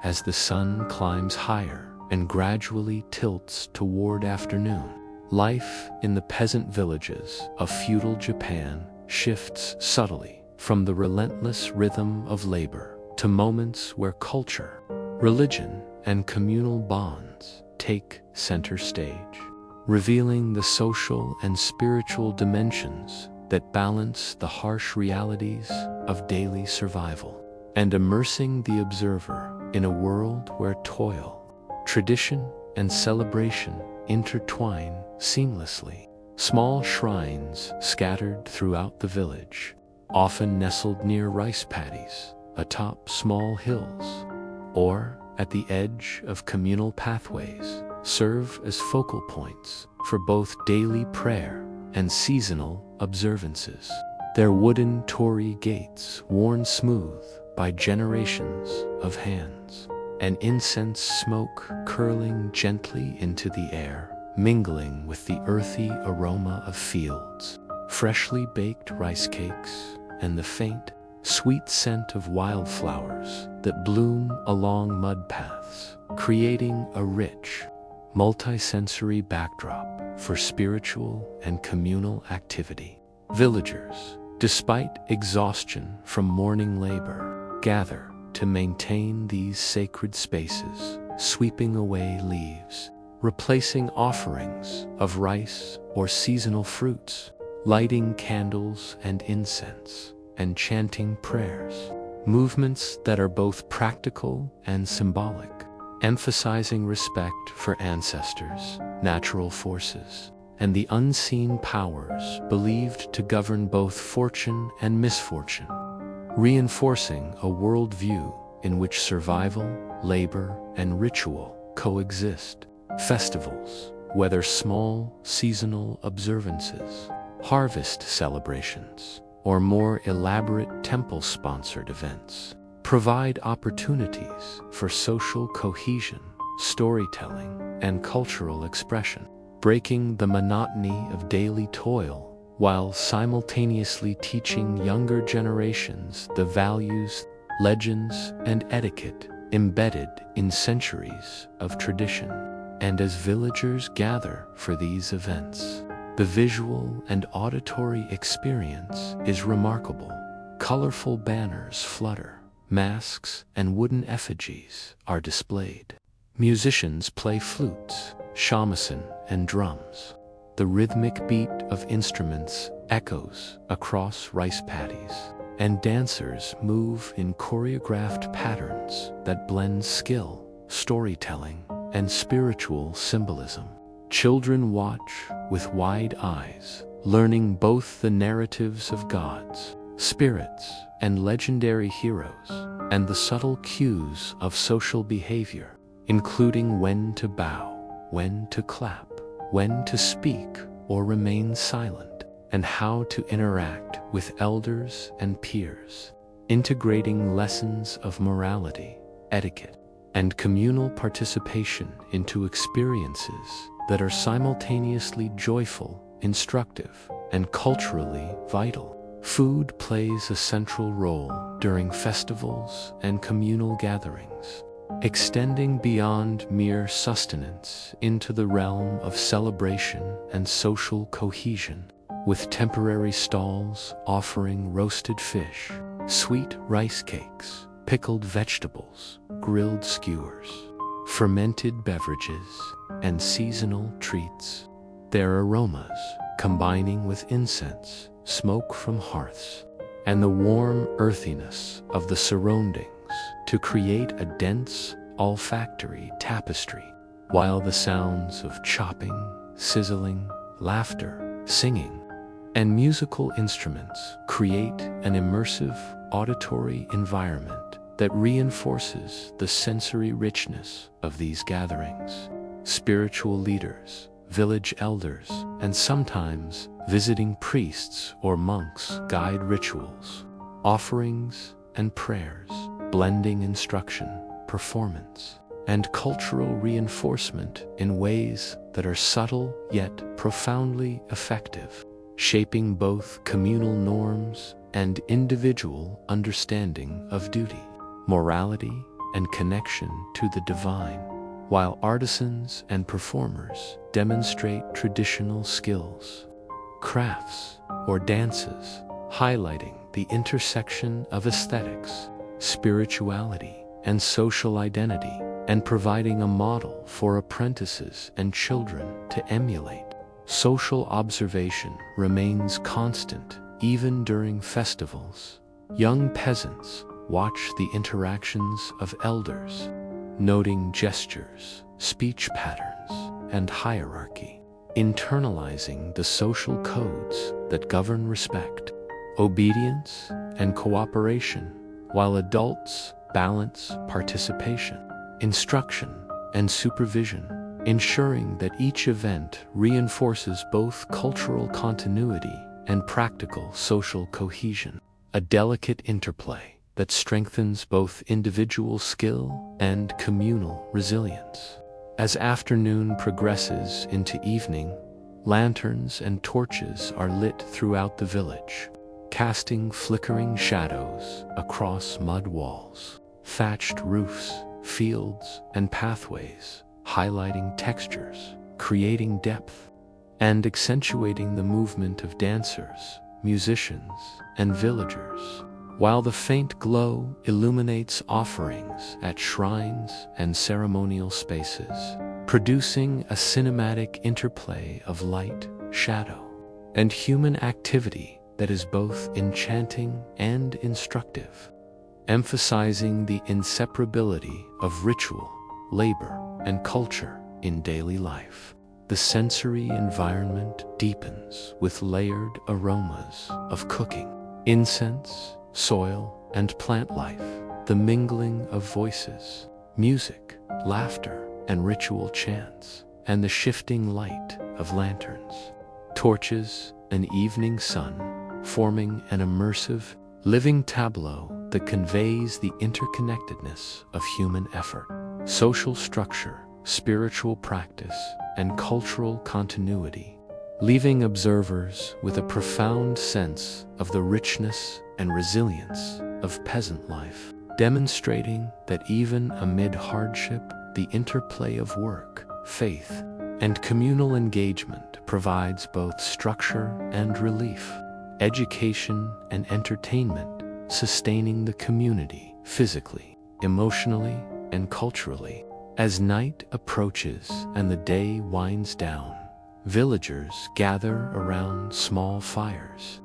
As the sun climbs higher and gradually tilts toward afternoon, life in the peasant villages of feudal Japan shifts subtly from the relentless rhythm of labor to moments where culture, religion, and communal bonds take center stage, revealing the social and spiritual dimensions that balance the harsh realities of daily survival, and immersing the observer in a world where toil, tradition, and celebration intertwine seamlessly. Small shrines scattered throughout the village, often nestled near rice paddies, atop small hills, or at the edge of communal pathways, serve as focal points for both daily prayer and seasonal observances. Their wooden torii gates worn smooth by generations of hands, and incense smoke curling gently into the air, mingling with the earthy aroma of fields, freshly baked rice cakes, and the faint, sweet scent of wildflowers that bloom along mud paths, creating a rich, multisensory backdrop for spiritual and communal activity. Villagers, despite exhaustion from morning labor, gather to maintain these sacred spaces, sweeping away leaves, replacing offerings of rice or seasonal fruits, lighting candles and incense, and chanting prayers, movements that are both practical and symbolic, emphasizing respect for ancestors, natural forces, and the unseen powers believed to govern both fortune and misfortune, reinforcing a worldview in which survival, labor, and ritual coexist. Festivals, whether small, seasonal observances, harvest celebrations, or more elaborate temple-sponsored events, provide opportunities for social cohesion, storytelling, and cultural expression, breaking the monotony of daily toil while simultaneously teaching younger generations the values, legends, and etiquette embedded in centuries of tradition. And as villagers gather for these events, the visual and auditory experience is remarkable. Colorful banners flutter, masks and wooden effigies are displayed. Musicians play flutes, shamisen, and drums. The rhythmic beat of instruments echoes across rice paddies, and dancers move in choreographed patterns that blend skill, storytelling, and spiritual symbolism. Children watch with wide eyes, learning both the narratives of gods, spirits, and legendary heroes, and the subtle cues of social behavior, including when to bow, when to clap, when to speak or remain silent, and how to interact with elders and peers, integrating lessons of morality, etiquette, and communal participation into experiences that are simultaneously joyful, instructive, and culturally vital. Food plays a central role during festivals and communal gatherings, extending beyond mere sustenance into the realm of celebration and social cohesion, with temporary stalls offering roasted fish, sweet rice cakes, pickled vegetables, grilled skewers, fermented beverages, and seasonal treats. Their aromas, combining with incense, smoke from hearths, and the warm earthiness of the surroundings to create a dense, olfactory tapestry, while the sounds of chopping, sizzling, laughter, singing, and musical instruments create an immersive auditory environment that reinforces the sensory richness of these gatherings. Spiritual leaders, village elders, and sometimes visiting priests or monks guide rituals, offerings, and prayers, blending instruction, performance, and cultural reinforcement in ways that are subtle yet profoundly effective, shaping both communal norms and individual understanding of duty, morality, and connection to the divine, while artisans and performers demonstrate traditional skills, crafts, or dances, highlighting the intersection of aesthetics, spirituality, and social identity, and providing a model for apprentices and children to emulate. Social observation remains constant even during festivals. Young peasants watch the interactions of elders, noting gestures, speech patterns, and hierarchy, internalizing the social codes that govern respect, obedience, and cooperation, while adults balance participation, instruction, and supervision, ensuring that each event reinforces both cultural continuity and practical social cohesion, a delicate interplay that strengthens both individual skill and communal resilience. As afternoon progresses into evening, lanterns and torches are lit throughout the village, casting flickering shadows across mud walls, thatched roofs, fields, and pathways, highlighting textures, creating depth, and accentuating the movement of dancers, musicians, and villagers, while the faint glow illuminates offerings at shrines and ceremonial spaces, producing a cinematic interplay of light, shadow, and human activity that is both enchanting and instructive, emphasizing the inseparability of ritual, labor, and culture in daily life. The sensory environment deepens with layered aromas of cooking, incense, soil, and plant life, the mingling of voices, music, laughter, and ritual chants, and the shifting light of lanterns, torches, and evening sun, forming an immersive, living tableau that conveys the interconnectedness of human effort, social structure, spiritual practice, and cultural continuity, leaving observers with a profound sense of the richness and resilience of peasant life, demonstrating that even amid hardship, the interplay of work, faith, and communal engagement provides both structure and relief, education and entertainment, sustaining the community physically, emotionally, and culturally. As night approaches and the day winds down, villagers gather around small fires,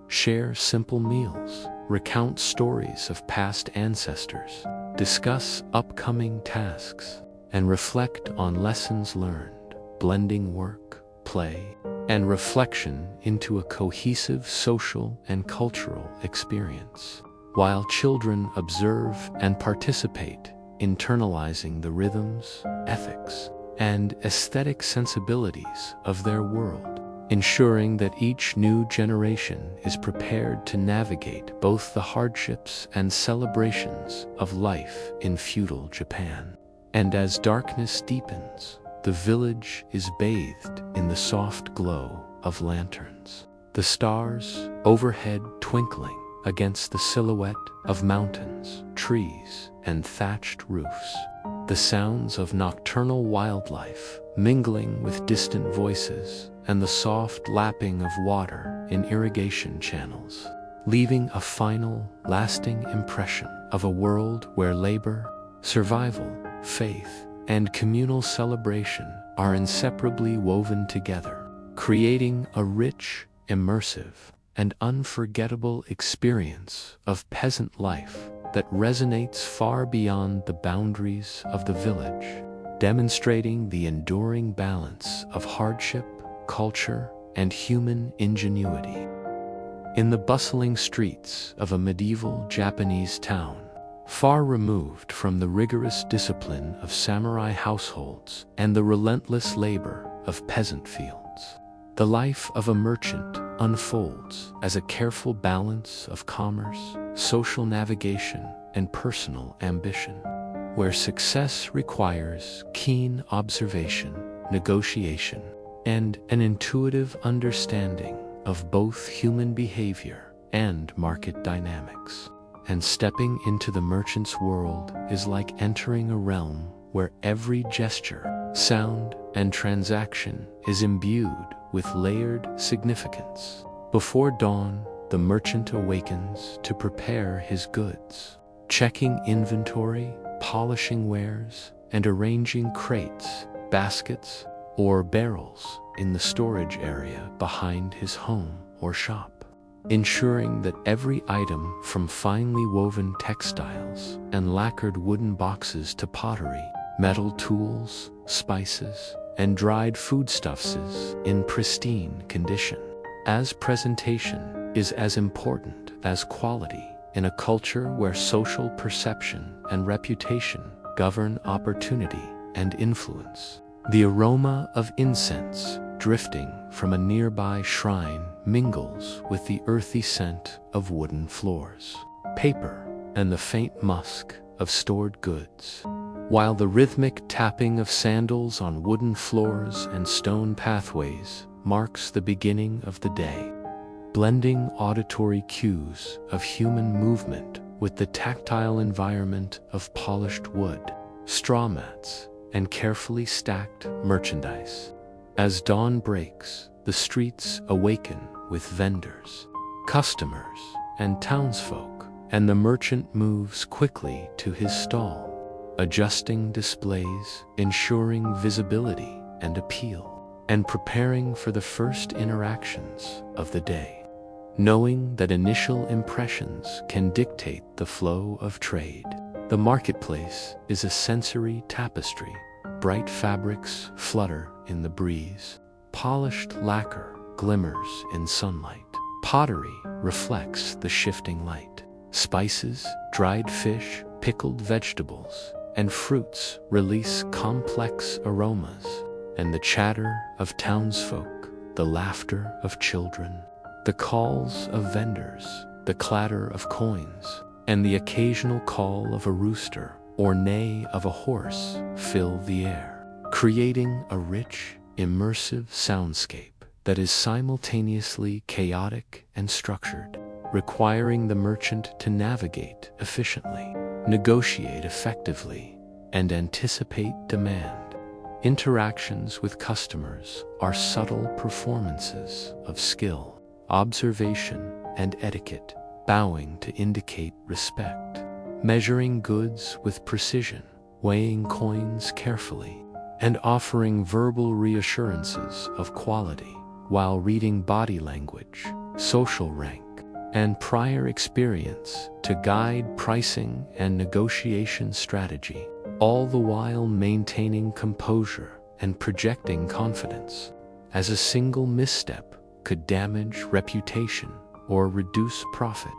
share simple meals, recount stories of past ancestors, discuss upcoming tasks, and reflect on lessons learned, blending work, play, and reflection into a cohesive social and cultural experience, while children observe and participate, internalizing the rhythms, ethics, and aesthetic sensibilities of their world, ensuring that each new generation is prepared to navigate both the hardships and celebrations of life in feudal Japan. And as darkness deepens, the village is bathed in the soft glow of lanterns, the stars overhead twinkling against the silhouette of mountains, trees, and thatched roofs, the sounds of nocturnal wildlife mingling with distant voices, and the soft lapping of water in irrigation channels, leaving a final, lasting impression of a world where labor, survival, faith, and communal celebration are inseparably woven together, creating a rich, immersive, and unforgettable experience of peasant life that resonates far beyond the boundaries of the village, demonstrating the enduring balance of hardship, culture, and human ingenuity. In the bustling streets of a medieval Japanese town, far removed from the rigorous discipline of samurai households and the relentless labor of peasant fields. The life of a merchant unfolds as a careful balance of commerce, social navigation, and personal ambition, where success requires keen observation, negotiation, and an intuitive understanding of both human behavior and market dynamics. And stepping into the merchant's world is like entering a realm where every gesture, sound, and transaction is imbued with layered significance. Before dawn, the merchant awakens to prepare his goods, checking inventory, polishing wares, and arranging crates, baskets, or barrels in the storage area behind his home or shop, ensuring that every item from finely woven textiles and lacquered wooden boxes to pottery, metal tools, spices, and dried foodstuffs is in pristine condition, as presentation is as important as quality in a culture where social perception and reputation govern opportunity and influence. The aroma of incense drifting from a nearby shrine mingles with the earthy scent of wooden floors, paper, and the faint musk of stored goods, while the rhythmic tapping of sandals on wooden floors and stone pathways marks the beginning of the day, blending auditory cues of human movement with the tactile environment of polished wood, straw mats, and carefully stacked merchandise. As dawn breaks, the streets awaken with vendors, customers, and townsfolk, and the merchant moves quickly to his stall, adjusting displays, ensuring visibility and appeal, and preparing for the first interactions of the day, knowing that initial impressions can dictate the flow of trade. The marketplace is a sensory tapestry. Bright fabrics flutter in the breeze. Polished lacquer glimmers in sunlight. Pottery reflects the shifting light. Spices, dried fish, pickled vegetables, and fruits release complex aromas. And the chatter of townsfolk, the laughter of children, the calls of vendors, the clatter of coins, and the occasional call of a rooster or neigh of a horse fill the air, creating a rich, immersive soundscape that is simultaneously chaotic and structured, requiring the merchant to navigate efficiently, negotiate effectively, and anticipate demand. Interactions with customers are subtle performances of skill, observation, and etiquette, bowing to indicate respect, measuring goods with precision, weighing coins carefully, and offering verbal reassurances of quality, while reading body language, social rank, and prior experience to guide pricing and negotiation strategy, all the while maintaining composure and projecting confidence, as a single misstep could damage reputation or reduce profit.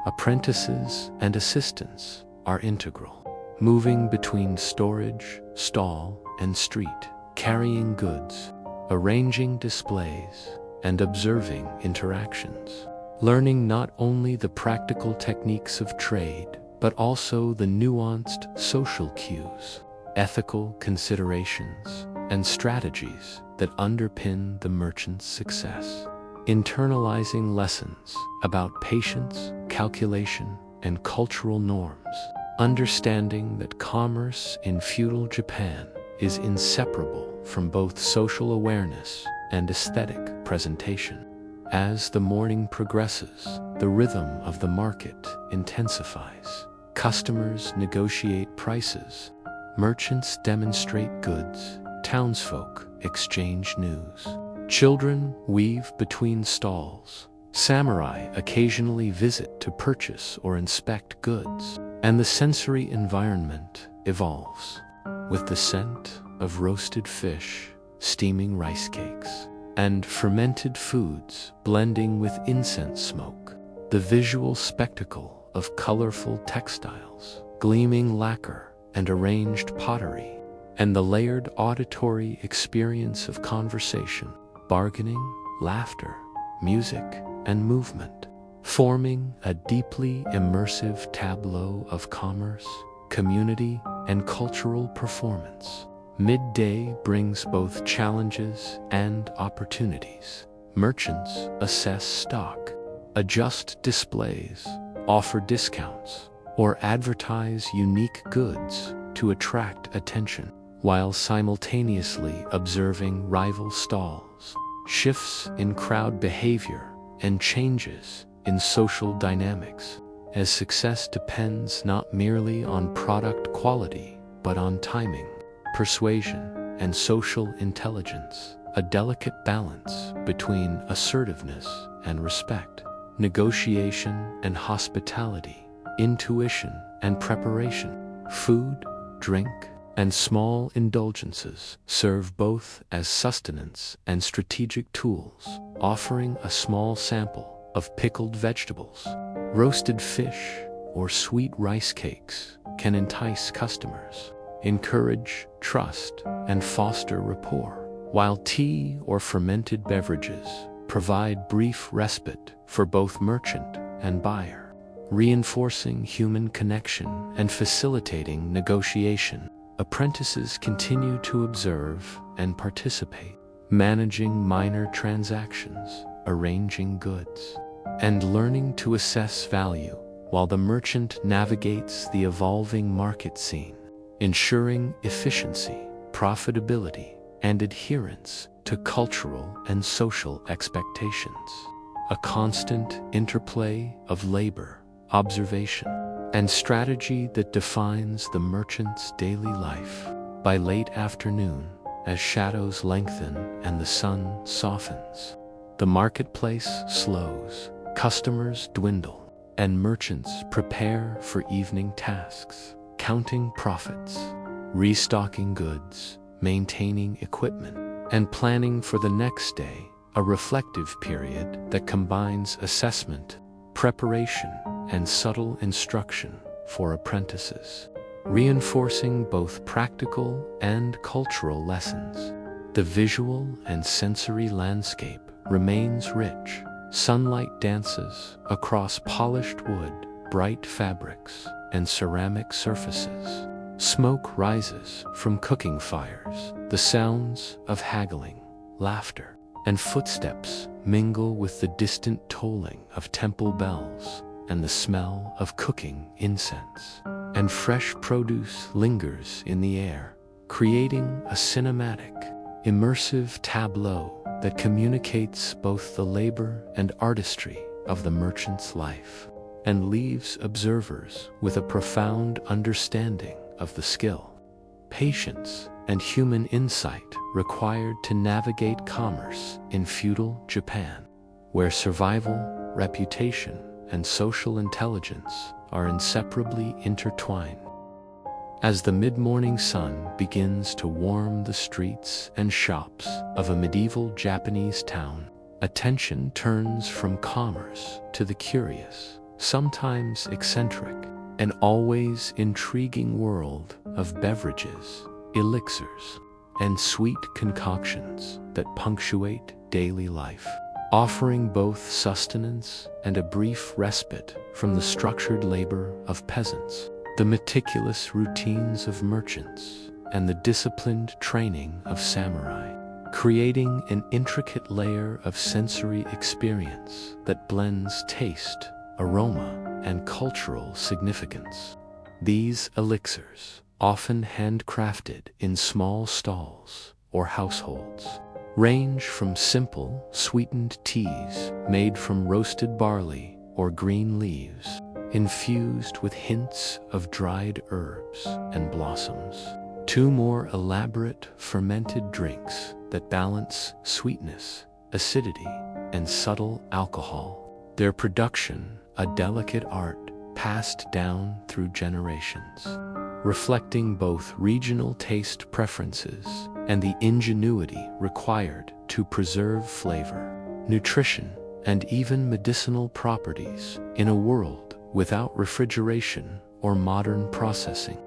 Apprentices and assistants are integral, moving between storage, stall, and street, carrying goods, arranging displays, and observing interactions, learning not only the practical techniques of trade, but also the nuanced social cues, ethical considerations, and strategies that underpin the merchant's success. Internalizing lessons about patience, calculation, and cultural norms, understanding that commerce in feudal Japan is inseparable from both social awareness and aesthetic presentation. As the morning progresses, the rhythm of the market intensifies. Customers negotiate prices, merchants demonstrate goods, townsfolk exchange news. Children weave between stalls. Samurai occasionally visit to purchase or inspect goods, and the sensory environment evolves, with the scent of roasted fish, steaming rice cakes, and fermented foods blending with incense smoke. The visual spectacle of colorful textiles, gleaming lacquer, and arranged pottery, and the layered auditory experience of conversation, bargaining, laughter, music, and movement, forming a deeply immersive tableau of commerce, community, and cultural performance. Midday brings both challenges and opportunities. Merchants assess stock, adjust displays, offer discounts, or advertise unique goods to attract attention, while simultaneously observing rival stalls. Shifts in crowd behavior and changes in social dynamics, as success depends not merely on product quality but on timing, persuasion, and social intelligence, a delicate balance between assertiveness and respect, negotiation and hospitality, intuition and preparation. Food, drink, and small indulgences serve both as sustenance and strategic tools, offering a small sample of pickled vegetables, roasted fish, or sweet rice cakes can entice customers, encourage trust, and foster rapport, while tea or fermented beverages provide brief respite for both merchant and buyer, reinforcing human connection and facilitating negotiation. Apprentices continue to observe and participate, managing minor transactions, arranging goods, and learning to assess value, while the merchant navigates the evolving market scene, ensuring efficiency, profitability, and adherence to cultural and social expectations. A constant interplay of labor, observation, and strategy that defines the merchant's daily life. By late afternoon, as shadows lengthen and the sun softens, the marketplace slows, customers dwindle, and merchants prepare for evening tasks, counting profits, restocking goods, maintaining equipment, and planning for the next day, a reflective period that combines assessment, preparation, and subtle instruction for apprentices, reinforcing both practical and cultural lessons. The visual and sensory landscape remains rich. Sunlight dances across polished wood, bright fabrics, and ceramic surfaces. Smoke rises from cooking fires. The sounds of haggling, laughter, and footsteps mingle with the distant tolling of temple bells and the smell of cooking incense. And fresh produce lingers in the air, creating a cinematic, immersive tableau that communicates both the labor and artistry of the merchant's life, and leaves observers with a profound understanding of the skill, patience, and human insight required to navigate commerce in feudal Japan, where survival, reputation, and social intelligence are inseparably intertwined. As the mid-morning sun begins to warm the streets and shops of a medieval Japanese town, attention turns from commerce to the curious, sometimes eccentric, and always intriguing world of beverages, elixirs, and sweet concoctions that punctuate daily life, offering both sustenance and a brief respite from the structured labor of peasants, the meticulous routines of merchants, and the disciplined training of samurai, creating an intricate layer of sensory experience that blends taste, aroma, and cultural significance. These elixirs, often handcrafted in small stalls or households, range from simple, sweetened teas made from roasted barley or green leaves, infused with hints of dried herbs and blossoms, to more elaborate fermented drinks that balance sweetness, acidity, and subtle alcohol. Their production, a delicate art passed down through generations, reflecting both regional taste preferences and the ingenuity required to preserve flavor, nutrition, and even medicinal properties in a world without refrigeration or modern processing.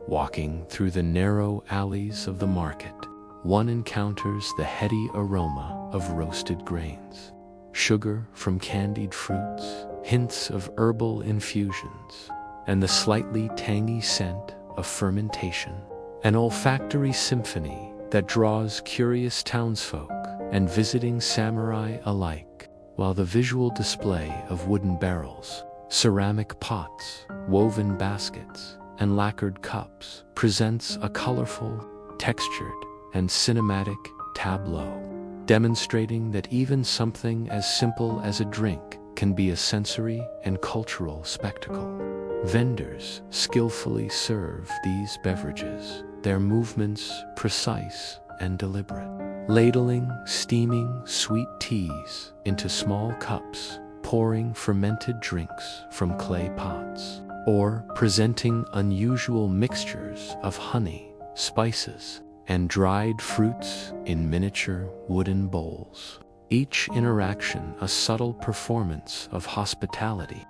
Walking through the narrow alleys of the market, one encounters the heady aroma of roasted grains, sugar from candied fruits, hints of herbal infusions, and the slightly tangy scent of fermentation. An olfactory symphony that draws curious townsfolk and visiting samurai alike, while the visual display of wooden barrels, ceramic pots, woven baskets, and lacquered cups presents a colorful, textured, and cinematic tableau, demonstrating that even something as simple as a drink can be a sensory and cultural spectacle. Vendors skillfully serve these beverages, their movements precise and deliberate, ladling steaming sweet teas into small cups, pouring fermented drinks from clay pots, or presenting unusual mixtures of honey, spices, and dried fruits in miniature wooden bowls. Each interaction a subtle performance of hospitality,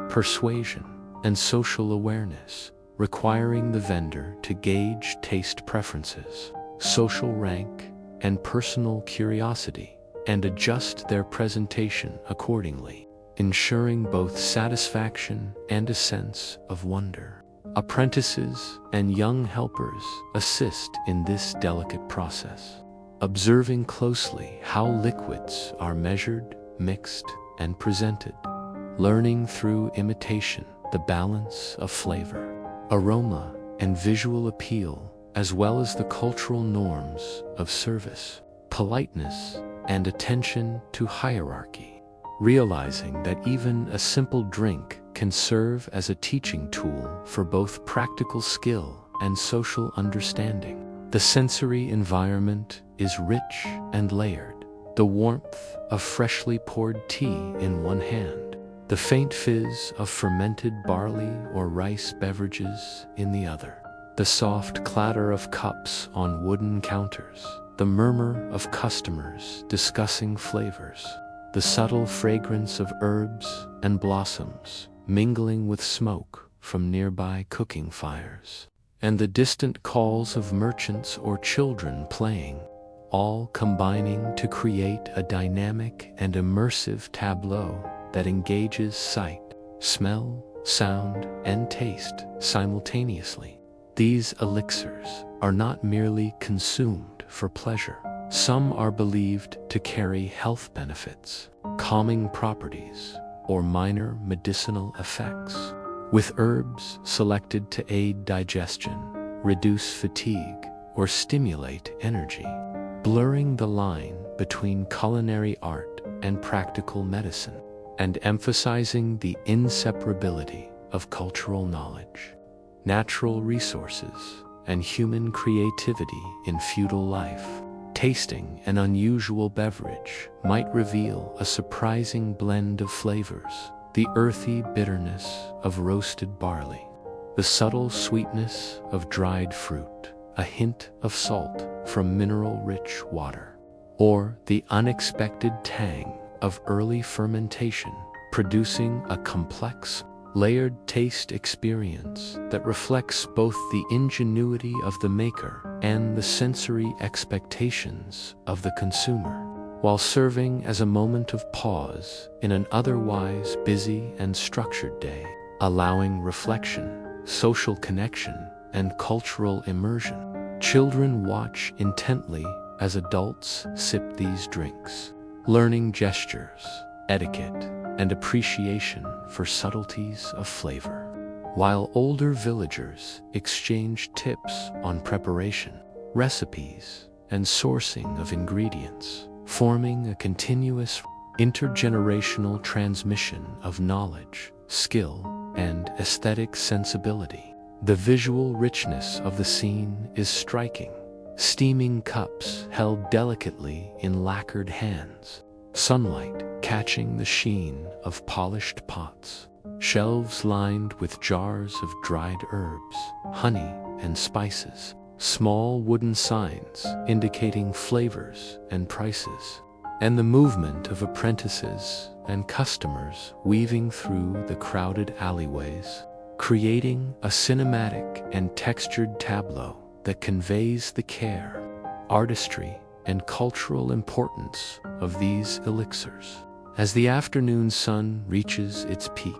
persuasion, and social awareness, requiring the vendor to gauge taste preferences, social rank, and personal curiosity, and adjust their presentation accordingly, ensuring both satisfaction and a sense of wonder. Apprentices and young helpers assist in this delicate process, observing closely how liquids are measured, mixed, and presented, learning through imitation the balance of flavor, aroma, and visual appeal, as well as the cultural norms of service, politeness, and attention to hierarchy, realizing that even a simple drink can serve as a teaching tool for both practical skill and social understanding. The sensory environment is rich and layered, the warmth of freshly poured tea in one hand, the faint fizz of fermented barley or rice beverages in the other, the soft clatter of cups on wooden counters, the murmur of customers discussing flavors, the subtle fragrance of herbs and blossoms mingling with smoke from nearby cooking fires, and the distant calls of merchants or children playing, all combining to create a dynamic and immersive tableau that engages sight, smell, sound, and taste simultaneously. These elixirs are not merely consumed for pleasure. Some are believed to carry health benefits, calming properties, or minor medicinal effects, with herbs selected to aid digestion, reduce fatigue, or stimulate energy, blurring the line between culinary art and practical medicine, and emphasizing the inseparability of cultural knowledge, natural resources, and human creativity in feudal life. Tasting an unusual beverage might reveal a surprising blend of flavors, the earthy bitterness of roasted barley, the subtle sweetness of dried fruit, a hint of salt from mineral-rich water, or the unexpected tang of early fermentation, producing a complex, layered taste experience that reflects both the ingenuity of the maker and the sensory expectations of the consumer, while serving as a moment of pause in an otherwise busy and structured day, allowing reflection, social connection, and cultural immersion. Children watch intently as adults sip these drinks, learning gestures, etiquette, and appreciation for subtleties of flavor, while older villagers exchange tips on preparation, recipes, and sourcing of ingredients, forming a continuous intergenerational transmission of knowledge, skill, and aesthetic sensibility. The visual richness of the scene is striking. Steaming cups held delicately in lacquered hands, sunlight catching the sheen of polished pots, shelves lined with jars of dried herbs, honey, and spices, small wooden signs indicating flavors and prices, and the movement of apprentices and customers weaving through the crowded alleyways, creating a cinematic and textured tableau that conveys the care, artistry, and cultural importance of these elixirs. As the afternoon sun reaches its peak,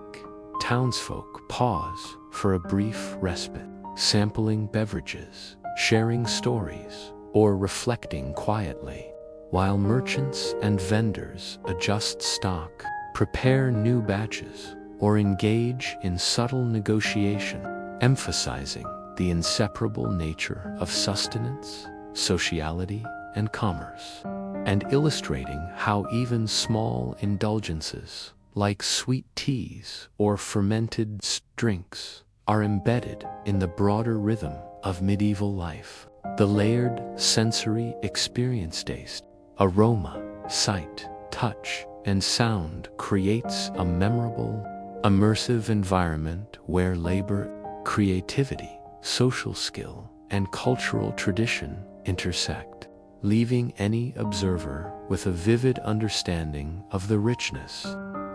townsfolk pause for a brief respite, sampling beverages, sharing stories, or reflecting quietly, while merchants and vendors adjust stock, prepare new batches, or engage in subtle negotiation, emphasizing the inseparable nature of sustenance, sociality, and commerce, and illustrating how even small indulgences, like sweet teas or fermented drinks, are embedded in the broader rhythm of medieval life. The layered sensory experience taste, aroma, sight, touch, and sound creates a memorable, immersive environment where labor, creativity, social skill, and cultural tradition intersect, leaving any observer with a vivid understanding of the richness,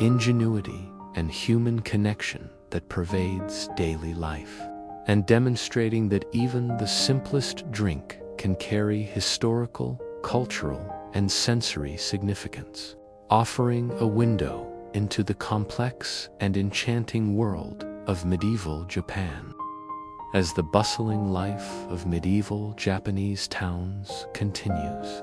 ingenuity, and human connection that pervades daily life, and demonstrating that even the simplest drink can carry historical, cultural, and sensory significance, offering a window into the complex and enchanting world of medieval Japan. As the bustling life of medieval Japanese towns continues,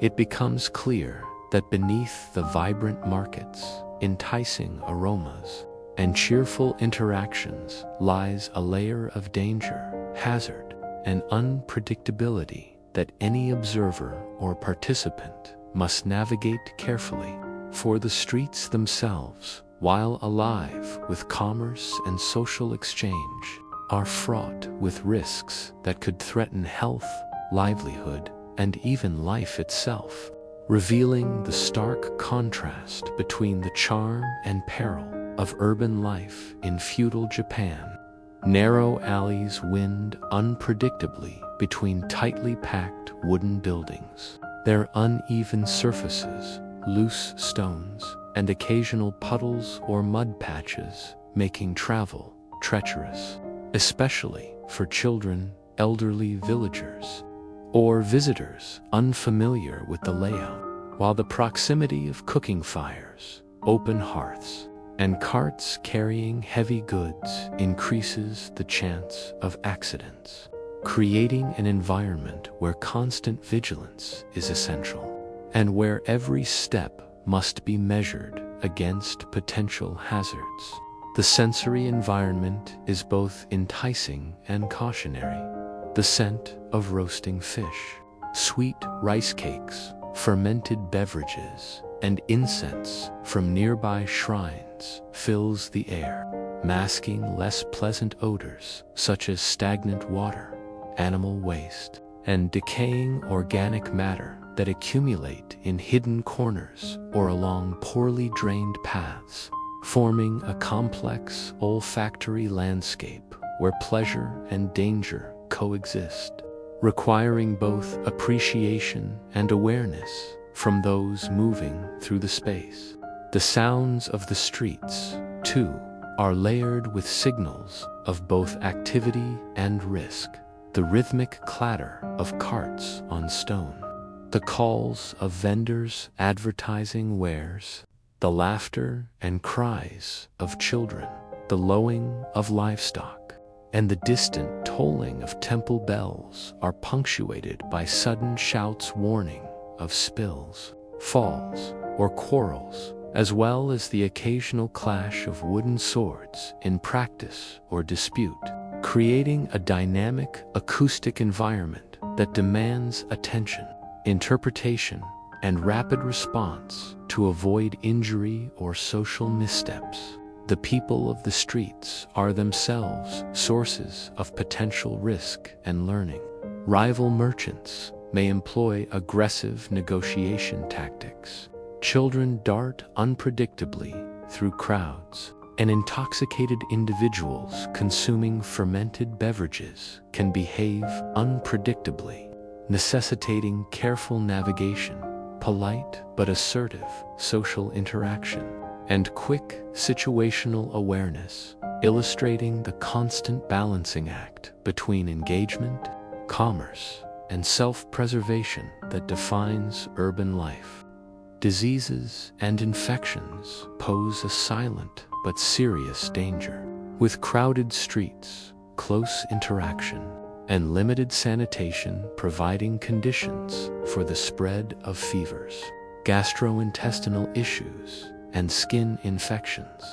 it becomes clear that beneath the vibrant markets, enticing aromas, and cheerful interactions lies a layer of danger, hazard, and unpredictability that any observer or participant must navigate carefully, for the streets themselves, while alive with commerce and social exchange, are fraught with risks that could threaten health, livelihood, and even life itself, revealing the stark contrast between the charm and peril of urban life in feudal Japan. Narrow alleys wind unpredictably between tightly packed wooden buildings, their uneven surfaces, loose stones, and occasional puddles or mud patches making travel treacherous, especially for children, elderly villagers, or visitors unfamiliar with the layout, while the proximity of cooking fires, open hearths, and carts carrying heavy goods increases the chance of accidents, creating an environment where constant vigilance is essential, and where every step must be measured against potential hazards. The sensory environment is both enticing and cautionary. The scent of roasting fish, sweet rice cakes, fermented beverages, and incense from nearby shrines fills the air, masking less pleasant odors such as stagnant water, animal waste, and decaying organic matter that accumulate in hidden corners or along poorly drained paths, forming a complex olfactory landscape where pleasure and danger coexist, requiring both appreciation and awareness from those moving through the space. The sounds of the streets, too, are layered with signals of both activity and risk. The rhythmic clatter of carts on stone, the calls of vendors advertising wares, the laughter and cries of children, the lowing of livestock, and the distant tolling of temple bells are punctuated by sudden shouts warning of spills, falls, or quarrels, as well as the occasional clash of wooden swords in practice or dispute, creating a dynamic acoustic environment that demands attention, interpretation, and rapid response to avoid injury or social missteps. The people of the streets are themselves sources of potential risk and learning. Rival merchants may employ aggressive negotiation tactics. Children dart unpredictably through crowds, and intoxicated individuals consuming fermented beverages can behave unpredictably, necessitating careful navigation, polite but assertive social interaction, and quick situational awareness. illustrating the constant balancing act between engagement, commerce, and self-preservation that defines urban life. Diseases and infections pose a silent but serious danger. With crowded streets, close interaction, and limited sanitation providing conditions for the spread of fevers, gastrointestinal issues, and skin infections,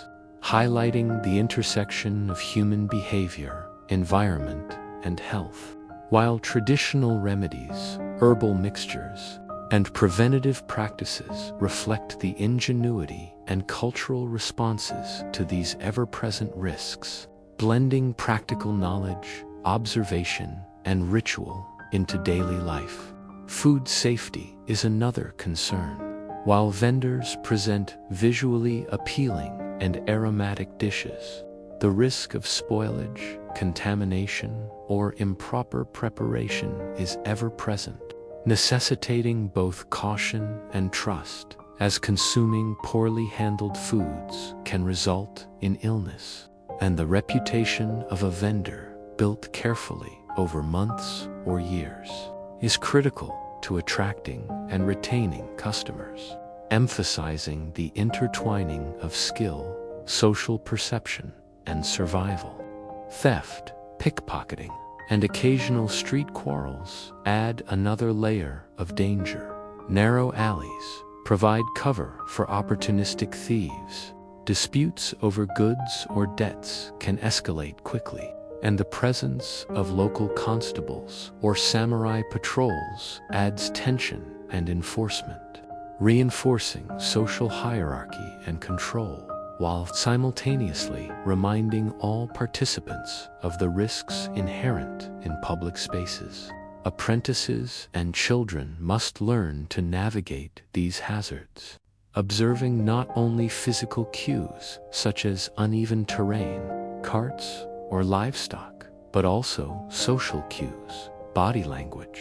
highlighting the intersection of human behavior, environment, and health. While traditional remedies, herbal mixtures, and preventative practices reflect the ingenuity and cultural responses to these ever-present risks, blending practical knowledge, observation, and ritual into daily life. Food safety is another concern. While vendors present visually appealing and aromatic dishes, the risk of spoilage, contamination, or improper preparation is ever present, necessitating both caution and trust, as consuming poorly handled foods can result in illness, and the reputation of a vendor, built carefully over months or years, is critical to attracting and retaining customers, emphasizing the intertwining of skill, social perception, and survival. Theft, pickpocketing, and occasional street quarrels add another layer of danger. Narrow alleys provide cover for opportunistic thieves. Disputes over goods or debts can escalate quickly, and the presence of local constables or samurai patrols adds tension and enforcement, reinforcing social hierarchy and control, while simultaneously reminding all participants of the risks inherent in public spaces. Apprentices and children must learn to navigate these hazards, observing not only physical cues such as uneven terrain, carts, or livestock, but also social cues, body language,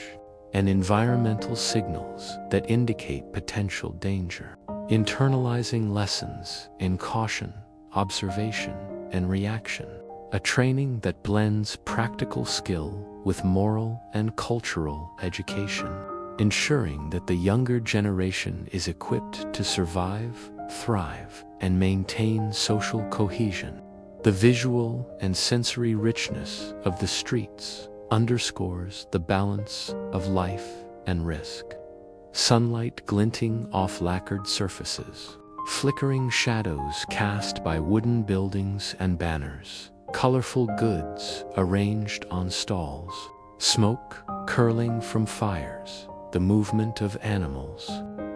and environmental signals that indicate potential danger. Internalizing lessons in caution, observation, and reaction, a training that blends practical skill with moral and cultural education, ensuring that the younger generation is equipped to survive, thrive, and maintain social cohesion. The visual and sensory richness of the streets underscores the balance of life and risk. Sunlight glinting off lacquered surfaces, flickering shadows cast by wooden buildings and banners, colorful goods arranged on stalls, smoke curling from fires, the movement of animals,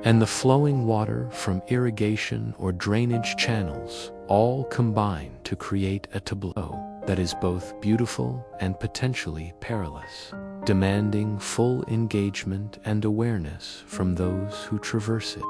and the flowing water from irrigation or drainage channels all combine to create a tableau that is both beautiful and potentially perilous, demanding full engagement and awareness from those who traverse it.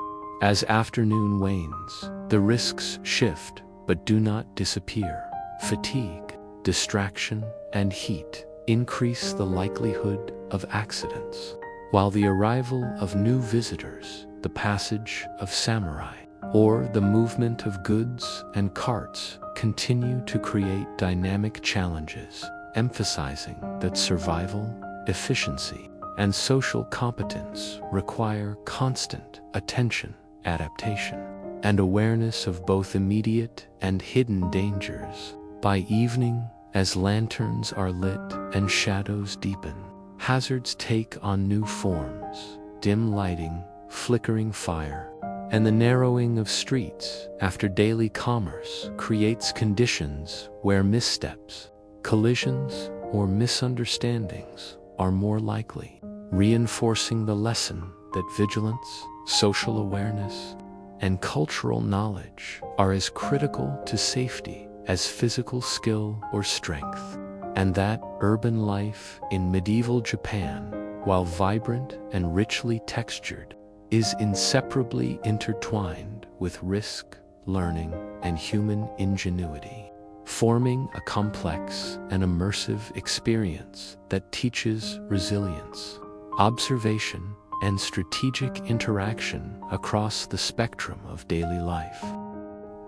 As afternoon wanes, the risks shift but do not disappear. Fatigue, distraction, and heat increase the likelihood of accidents, while the arrival of new visitors, the passage of samurai, or the movement of goods and carts continue to create dynamic challenges, emphasizing that survival, efficiency, and social competence require constant attention, adaptation, and awareness of both immediate and hidden dangers. By evening, as lanterns are lit and shadows deepen, hazards take on new forms: dim lighting, flickering fire, and the narrowing of streets after daily commerce creates conditions where missteps, collisions, or misunderstandings are more likely, reinforcing the lesson that vigilance, social awareness, and cultural knowledge are as critical to safety as physical skill or strength, and that urban life in medieval Japan, while vibrant and richly textured, is inseparably intertwined with risk, learning, and human ingenuity, forming a complex and immersive experience that teaches resilience, observation, and strategic interaction across the spectrum of daily life.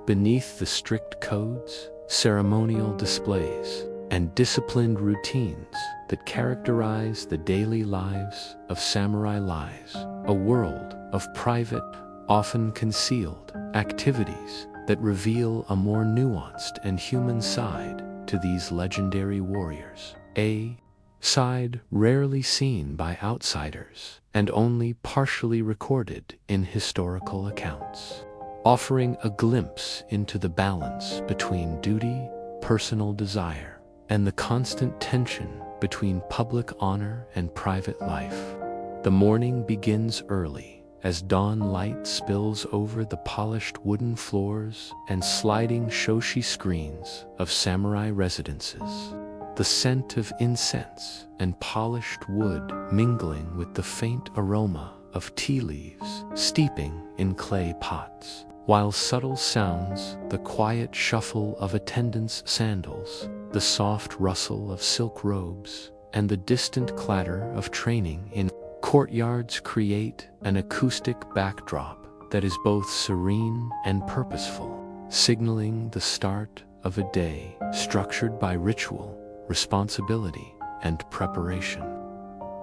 Beneath the strict codes, ceremonial displays, and disciplined routines that characterize the daily lives of samurai lies a world of private, often concealed, activities that reveal a more nuanced and human side to these legendary warriors. A side rarely seen by outsiders and only partially recorded in historical accounts, offering a glimpse into the balance between duty, personal desire, and the constant tension between public honor and private life. The morning begins early as dawn light spills over the polished wooden floors and sliding shoshi screens of samurai residences. The scent of incense and polished wood mingling with the faint aroma of tea leaves steeping in clay pots, while subtle sounds, the quiet shuffle of attendants' sandals, the soft rustle of silk robes, and the distant clatter of training in courtyards create an acoustic backdrop that is both serene and purposeful, signaling the start of a day structured by ritual, responsibility, and preparation.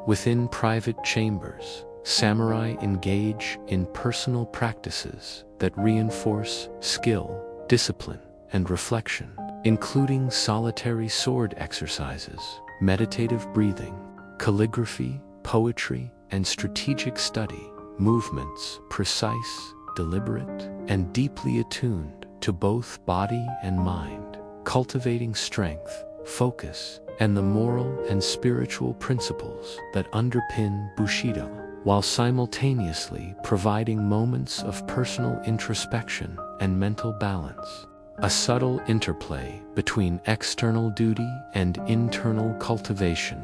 Within private chambers, samurai engage in personal practices that reinforce skill, discipline, and reflection, including solitary sword exercises, meditative breathing, calligraphy, poetry, and strategic study, movements precise, deliberate, and deeply attuned to both body and mind, cultivating strength, focus, and the moral and spiritual principles that underpin Bushido, while simultaneously providing moments of personal introspection and mental balance. A subtle interplay between external duty and internal cultivation.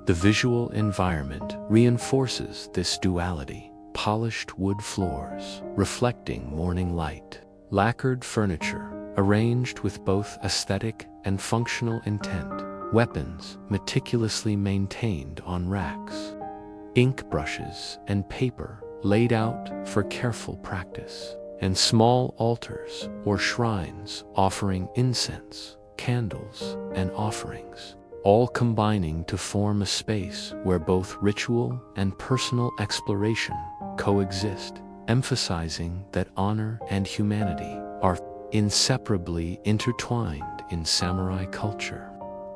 The visual environment reinforces this duality. Polished wood floors, reflecting morning light, lacquered furniture, arranged with both aesthetic and functional intent, weapons meticulously maintained on racks, ink brushes and paper laid out for careful practice, and small altars or shrines offering incense, candles, and offerings, all combining to form a space where both ritual and personal exploration coexist, emphasizing that honor and humanity are inseparably intertwined in samurai culture.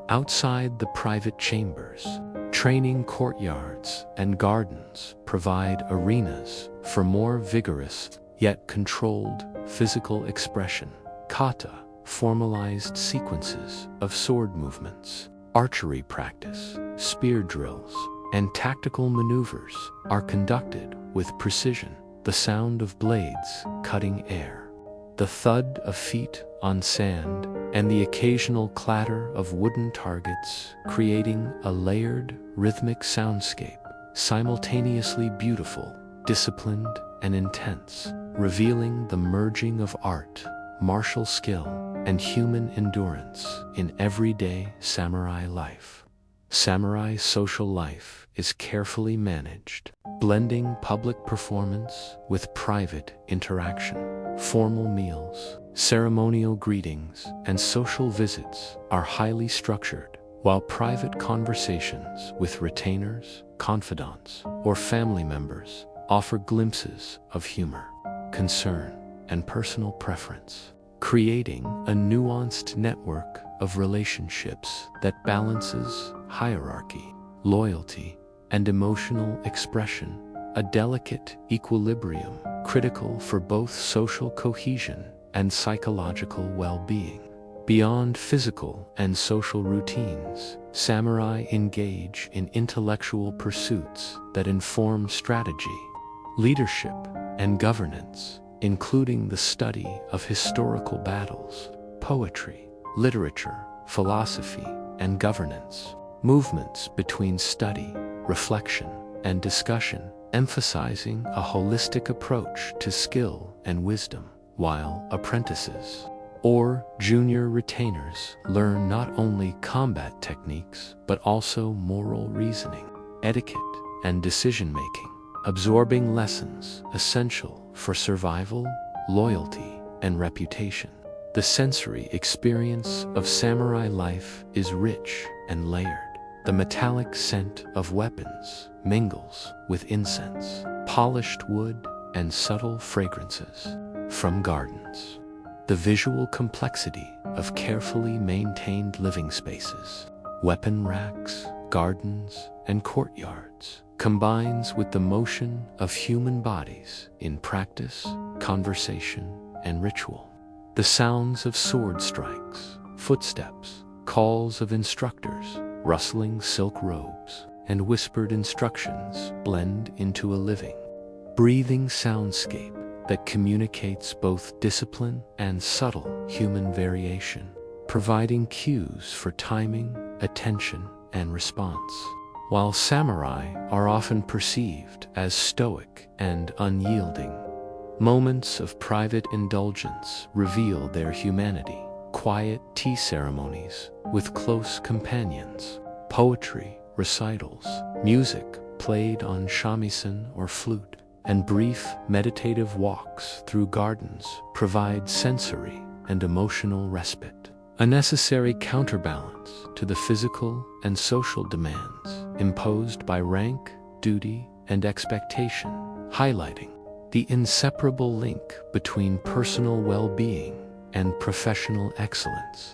Outside the private chambers, training courtyards and gardens provide arenas for more vigorous yet controlled physical expression. Kata, formalized sequences of sword movements, archery practice, spear drills, and tactical maneuvers are conducted with precision. The sound of blades cutting air, the thud of feet on sand, and the occasional clatter of wooden targets creating a layered, rhythmic soundscape, simultaneously beautiful, disciplined, and intense, revealing the merging of art, martial skill, and human endurance in everyday samurai life. Samurai social life is carefully managed, blending public performance with private interaction. Formal meals, ceremonial greetings, and social visits are highly structured, while private conversations with retainers, confidants, or family members offer glimpses of humor, concern, and personal preference, creating a nuanced network of relationships that balances hierarchy, loyalty, and emotional expression, a delicate equilibrium critical for both social cohesion and psychological well-being. Beyond physical and social routines, samurai engage in intellectual pursuits that inform strategy, leadership, and governance, including the study of historical battles, poetry, literature, philosophy, and governance. Movements between study, reflection, and discussion, emphasizing a holistic approach to skill and wisdom, while apprentices or junior retainers learn not only combat techniques but also moral reasoning, etiquette, and decision-making, absorbing lessons essential for survival, loyalty, and reputation. The sensory experience of samurai life is rich and layered. The metallic scent of weapons mingles with incense, polished wood, and subtle fragrances from gardens. The visual complexity of carefully maintained living spaces, weapon racks, gardens, and courtyards combines with the motion of human bodies in practice, conversation, and ritual. The sounds of sword strikes, footsteps, calls of instructors, rustling silk robes, and whispered instructions blend into a living, breathing soundscape that communicates both discipline and subtle human variation, providing cues for timing, attention, and response. While samurai are often perceived as stoic and unyielding, moments of private indulgence reveal their humanity. Quiet tea ceremonies with close companions, poetry recitals, music played on shamisen or flute, and brief meditative walks through gardens provide sensory and emotional respite, a necessary counterbalance to the physical and social demands imposed by rank, duty, and expectation, highlighting the inseparable link between personal well-being and professional excellence.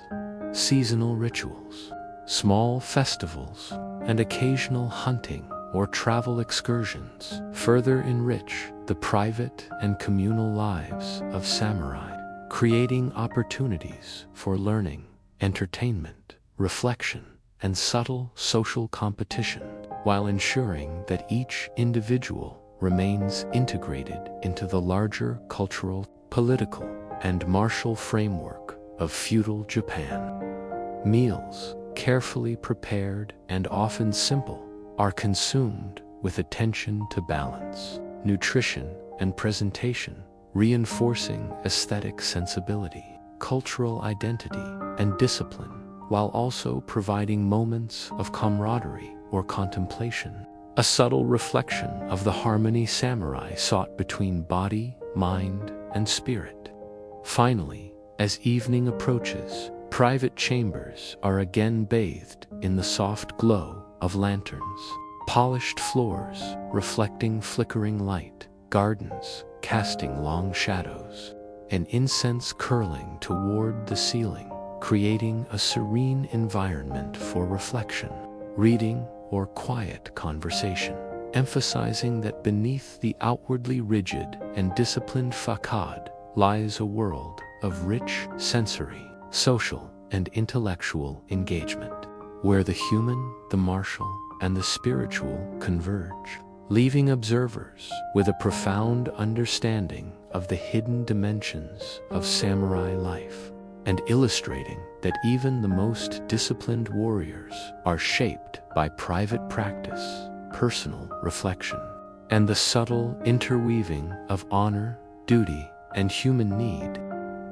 Seasonal rituals, small festivals, and occasional hunting or travel excursions further enrich the private and communal lives of samurai, creating opportunities for learning, entertainment, reflection, and subtle social competition, while ensuring that each individual remains integrated into the larger cultural, political, and martial framework of feudal Japan. Meals, carefully prepared and often simple, are consumed with attention to balance, nutrition, and presentation, reinforcing aesthetic sensibility, cultural identity, and discipline, while also providing moments of camaraderie or contemplation, a subtle reflection of the harmony samurai sought between body, mind, and spirit. Finally, as evening approaches, private chambers are again bathed in the soft glow of lanterns, polished floors reflecting flickering light, gardens casting long shadows, and incense curling toward the ceiling, creating a serene environment for reflection, reading, or quiet conversation, emphasizing that beneath the outwardly rigid and disciplined facade lies a world of rich sensory, social, and intellectual engagement, where the human, the martial, and the spiritual converge, leaving observers with a profound understanding of the hidden dimensions of samurai life, and illustrating that even the most disciplined warriors are shaped by private practice, personal reflection, and the subtle interweaving of honor, duty, and human need.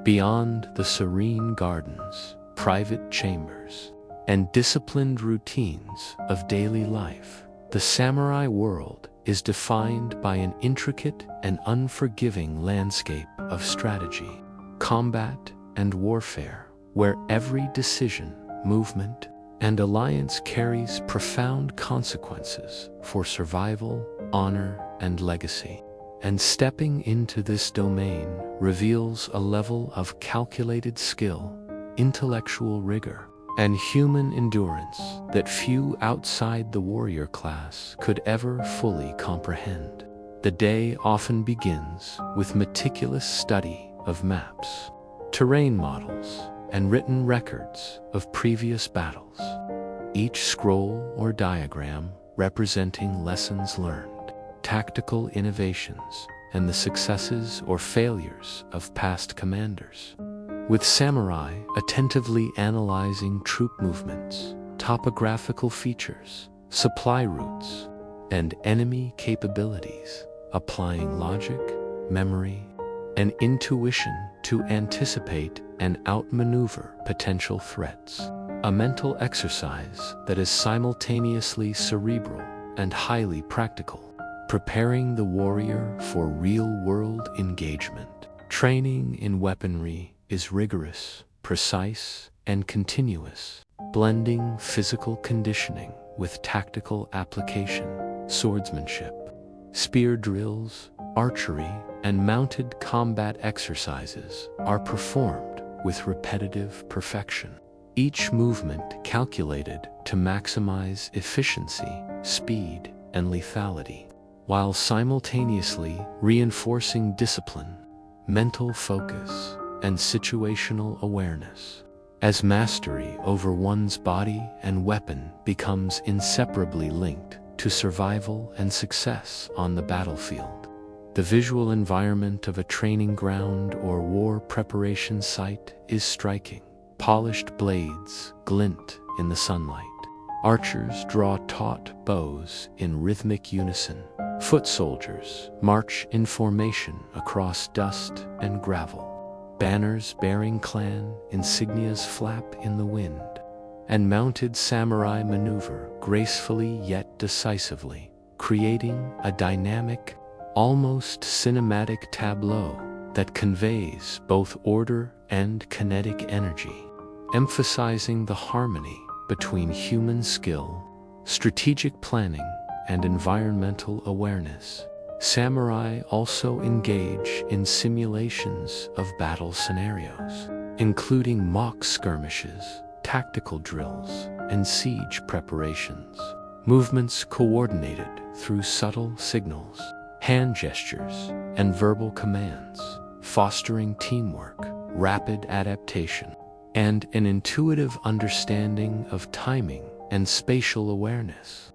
Beyond the serene gardens, private chambers, and disciplined routines of daily life, the samurai world is defined by an intricate and unforgiving landscape of strategy, combat, and warfare, where every decision, movement, and alliance carries profound consequences for survival, honor, and legacy. And stepping into this domain reveals a level of calculated skill, intellectual rigor, and human endurance that few outside the warrior class could ever fully comprehend. The day often begins with meticulous study of maps, terrain models, and written records of previous battles, each scroll or diagram representing lessons learned, tactical innovations, and the successes or failures of past commanders, with samurai attentively analyzing troop movements, topographical features, supply routes, and enemy capabilities, applying logic, memory, and intuition to anticipate and outmaneuver potential threats, a mental exercise that is simultaneously cerebral and highly practical, preparing the warrior for real-world engagement. Training in weaponry, is rigorous, precise, and continuous, blending physical conditioning with tactical application. Swordsmanship, spear drills, archery, and mounted combat exercises are performed with repetitive perfection. Each movement calculated to maximize efficiency, speed, and lethality, while simultaneously reinforcing discipline, mental focus, and situational awareness. As mastery over one's body and weapon becomes inseparably linked to survival and success on the battlefield, the visual environment of a training ground or war preparation site is striking. Polished blades glint in the sunlight. Archers draw taut bows in rhythmic unison. Foot soldiers march in formation across dust and gravel. Banners bearing clan insignias flap in the wind, and mounted samurai maneuver gracefully yet decisively, creating a dynamic, almost cinematic tableau that conveys both order and kinetic energy, emphasizing the harmony between human skill, strategic planning, and environmental awareness. Samurai also engage in simulations of battle scenarios, including mock skirmishes, tactical drills, and siege preparations. Movements coordinated through subtle signals, hand gestures, and verbal commands, fostering teamwork, rapid adaptation, and an intuitive understanding of timing and spatial awareness.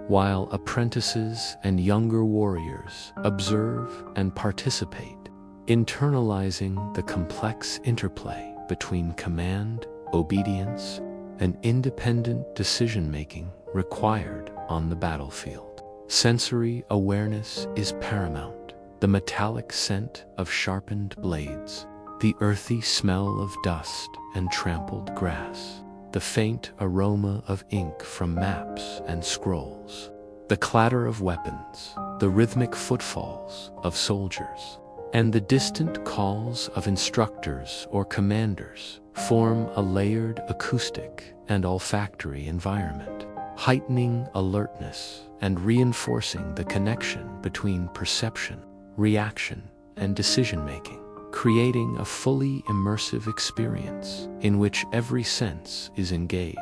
While apprentices and younger warriors observe and participate, internalizing the complex interplay between command, obedience, and independent decision-making required on the battlefield. Sensory awareness is paramount. The metallic scent of sharpened blades, the earthy smell of dust and trampled grass, the faint aroma of ink from maps and scrolls, the clatter of weapons, the rhythmic footfalls of soldiers, and the distant calls of instructors or commanders form a layered acoustic and olfactory environment, heightening alertness and reinforcing the connection between perception, reaction, and decision-making, creating a fully immersive experience in which every sense is engaged.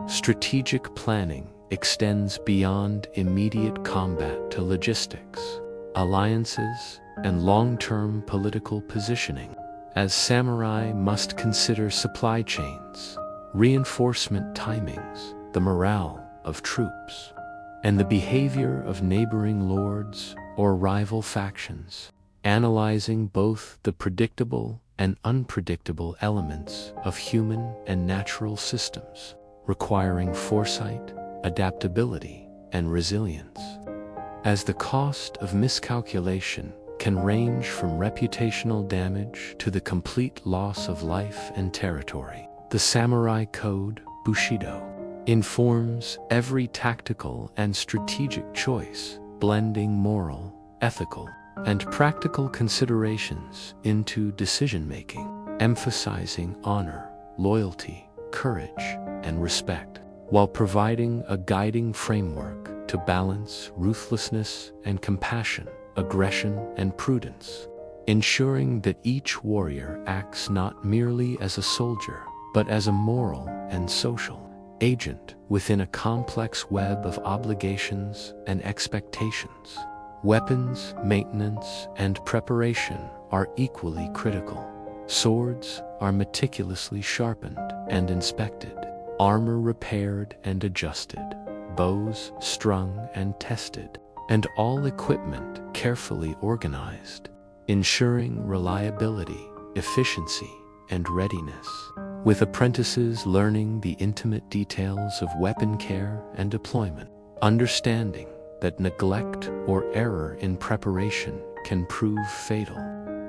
Strategic planning extends beyond immediate combat to logistics, alliances, and long-term political positioning, as samurai must consider supply chains, reinforcement timings, the morale of troops, and the behavior of neighboring lords or rival factions, analyzing both the predictable and unpredictable elements of human and natural systems, requiring foresight, adaptability, and resilience. As the cost of miscalculation can range from reputational damage to the complete loss of life and territory, the samurai code, Bushido, informs every tactical and strategic choice, blending moral, ethical, and practical considerations into decision-making, emphasizing honor, loyalty, courage, and respect, while providing a guiding framework to balance ruthlessness and compassion, aggression and prudence, ensuring that each warrior acts not merely as a soldier, but as a moral and social agent within a complex web of obligations and expectations. Weapons, maintenance, and preparation are equally critical. Swords are meticulously sharpened and inspected, armor repaired and adjusted, bows strung and tested, and all equipment carefully organized, ensuring reliability, efficiency, and readiness, with apprentices learning the intimate details of weapon care and deployment, understanding that neglect or error in preparation can prove fatal,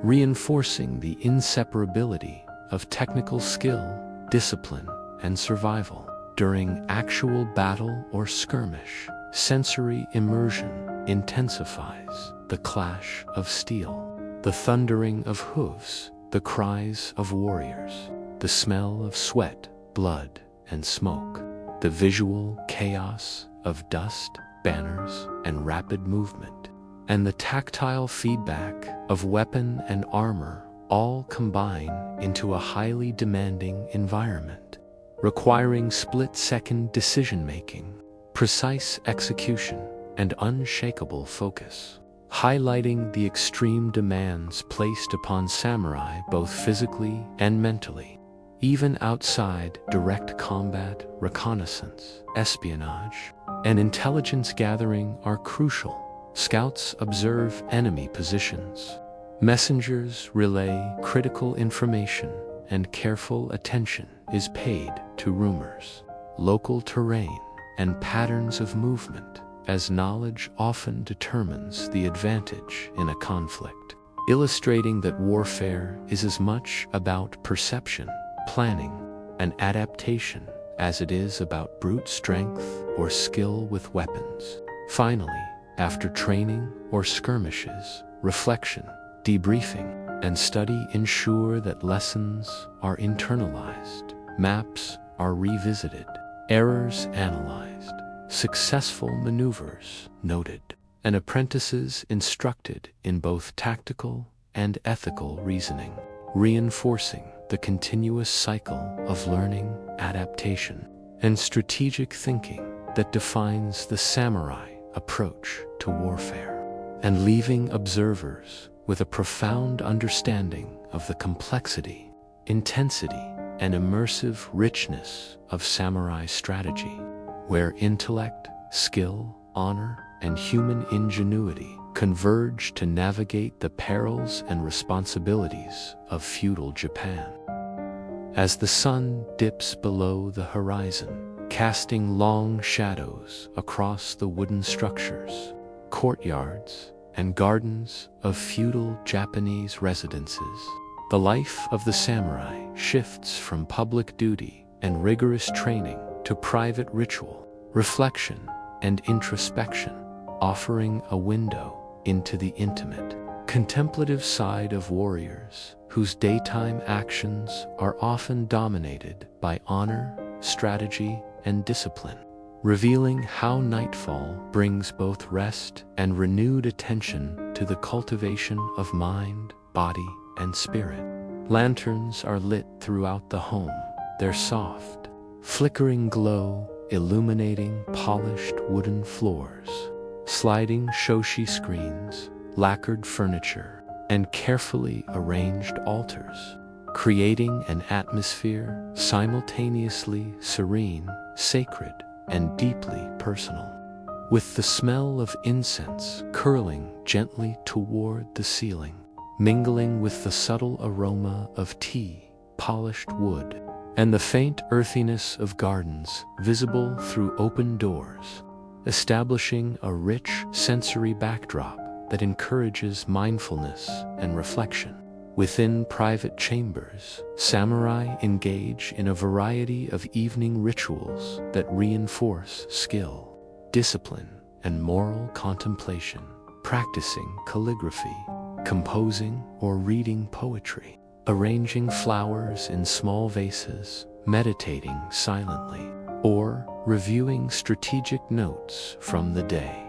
reinforcing the inseparability of technical skill, discipline, and survival. During actual battle or skirmish, sensory immersion intensifies the clash of steel, the thundering of hooves, the the cries of warriors, the smell of sweat, blood, and smoke, the visual chaos of dust, banners, and rapid movement, and the tactile feedback of weapon and armor all combine into a highly demanding environment, requiring split-second decision-making, precise execution, and unshakable focus, highlighting the extreme demands placed upon samurai both physically and mentally. Even outside direct combat, reconnaissance, espionage, and intelligence gathering are crucial. Scouts observe enemy positions. Messengers relay critical information, and careful attention is paid to rumors, local terrain, and patterns of movement, as knowledge often determines the advantage in a conflict, illustrating that warfare is as much about perception, planning, and adaptation as it is about brute strength or skill with weapons. Finally, after training or skirmishes, reflection, debriefing, and study ensure that lessons are internalized, maps are revisited, errors analyzed, successful maneuvers noted, and apprentices instructed in both tactical and ethical reasoning, reinforcing the continuous cycle of learning, adaptation, and strategic thinking that defines the samurai approach to warfare, and leaving observers with a profound understanding of the complexity, intensity, and immersive richness of samurai strategy, where intellect, skill, honor, and human ingenuity converge to navigate the perils and responsibilities of feudal Japan. As the sun dips below the horizon, casting long shadows across the wooden structures, courtyards, and gardens of feudal Japanese residences, the life of the samurai shifts from public duty and rigorous training to private ritual, reflection, and introspection, offering a window into the intimate, contemplative side of warriors whose daytime actions are often dominated by honor, strategy, and discipline, revealing how nightfall brings both rest and renewed attention to the cultivation of mind, body, and spirit. Lanterns are lit throughout the home, their soft, flickering glow illuminating polished wooden floors, sliding shoshi screens, lacquered furniture, and carefully arranged altars, creating an atmosphere simultaneously serene, sacred, and deeply personal, with the smell of incense curling gently toward the ceiling, mingling with the subtle aroma of tea, polished wood, and the faint earthiness of gardens visible through open doors, establishing a rich sensory backdrop that encourages mindfulness and reflection. Within private chambers, samurai engage in a variety of evening rituals that reinforce skill, discipline, and moral contemplation, practicing calligraphy, composing or reading poetry, arranging flowers in small vases, meditating silently, or reviewing strategic notes from the day.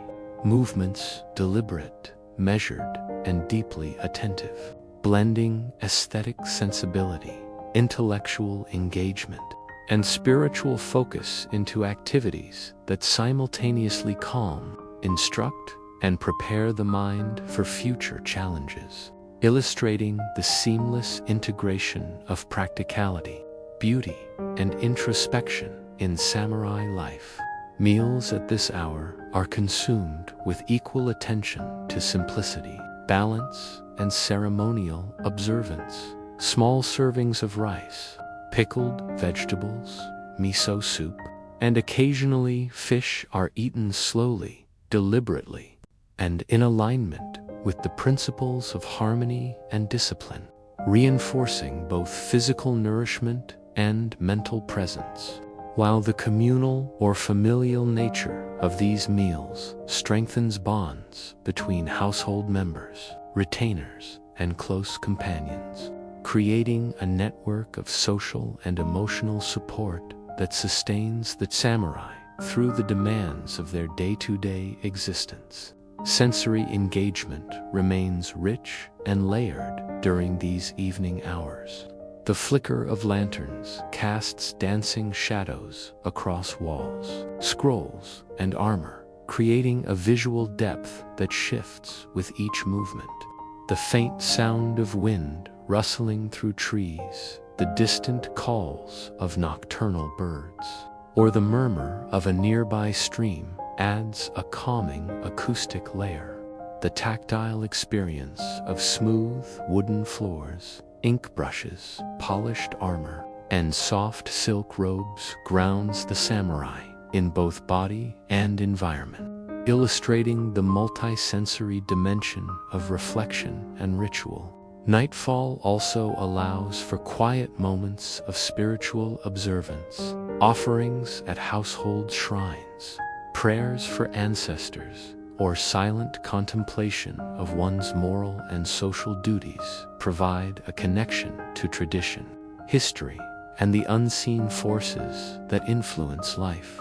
Movements deliberate, measured, and deeply attentive, blending aesthetic sensibility, intellectual engagement, and spiritual focus into activities that simultaneously calm, instruct, and prepare the mind for future challenges, illustrating the seamless integration of practicality, beauty, and introspection in samurai life. Meals at this hour are consumed with equal attention to simplicity, balance, and ceremonial observance. Small servings of rice, pickled vegetables, miso soup, and occasionally fish are eaten slowly, deliberately, and in alignment with the principles of harmony and discipline, reinforcing both physical nourishment and mental presence. While the communal or familial nature of these meals strengthens bonds between household members, retainers, and close companions, creating a network of social and emotional support that sustains the samurai through the demands of their day-to-day existence. Sensory engagement remains rich and layered during these evening hours. The flicker of lanterns casts dancing shadows across walls, scrolls, and armor, creating a visual depth that shifts with each movement. The faint sound of wind rustling through trees, the distant calls of nocturnal birds, or the murmur of a nearby stream adds a calming acoustic layer. The tactile experience of smooth wooden floors, ink brushes, polished armor, and soft silk robes grounds the samurai in both body and environment, illustrating the multi-sensory dimension of reflection and ritual. Nightfall also allows for quiet moments of spiritual observance, offerings at household shrines, prayers for ancestors, or silent contemplation of one's moral and social duties provide a connection to tradition, history, and the unseen forces that influence life,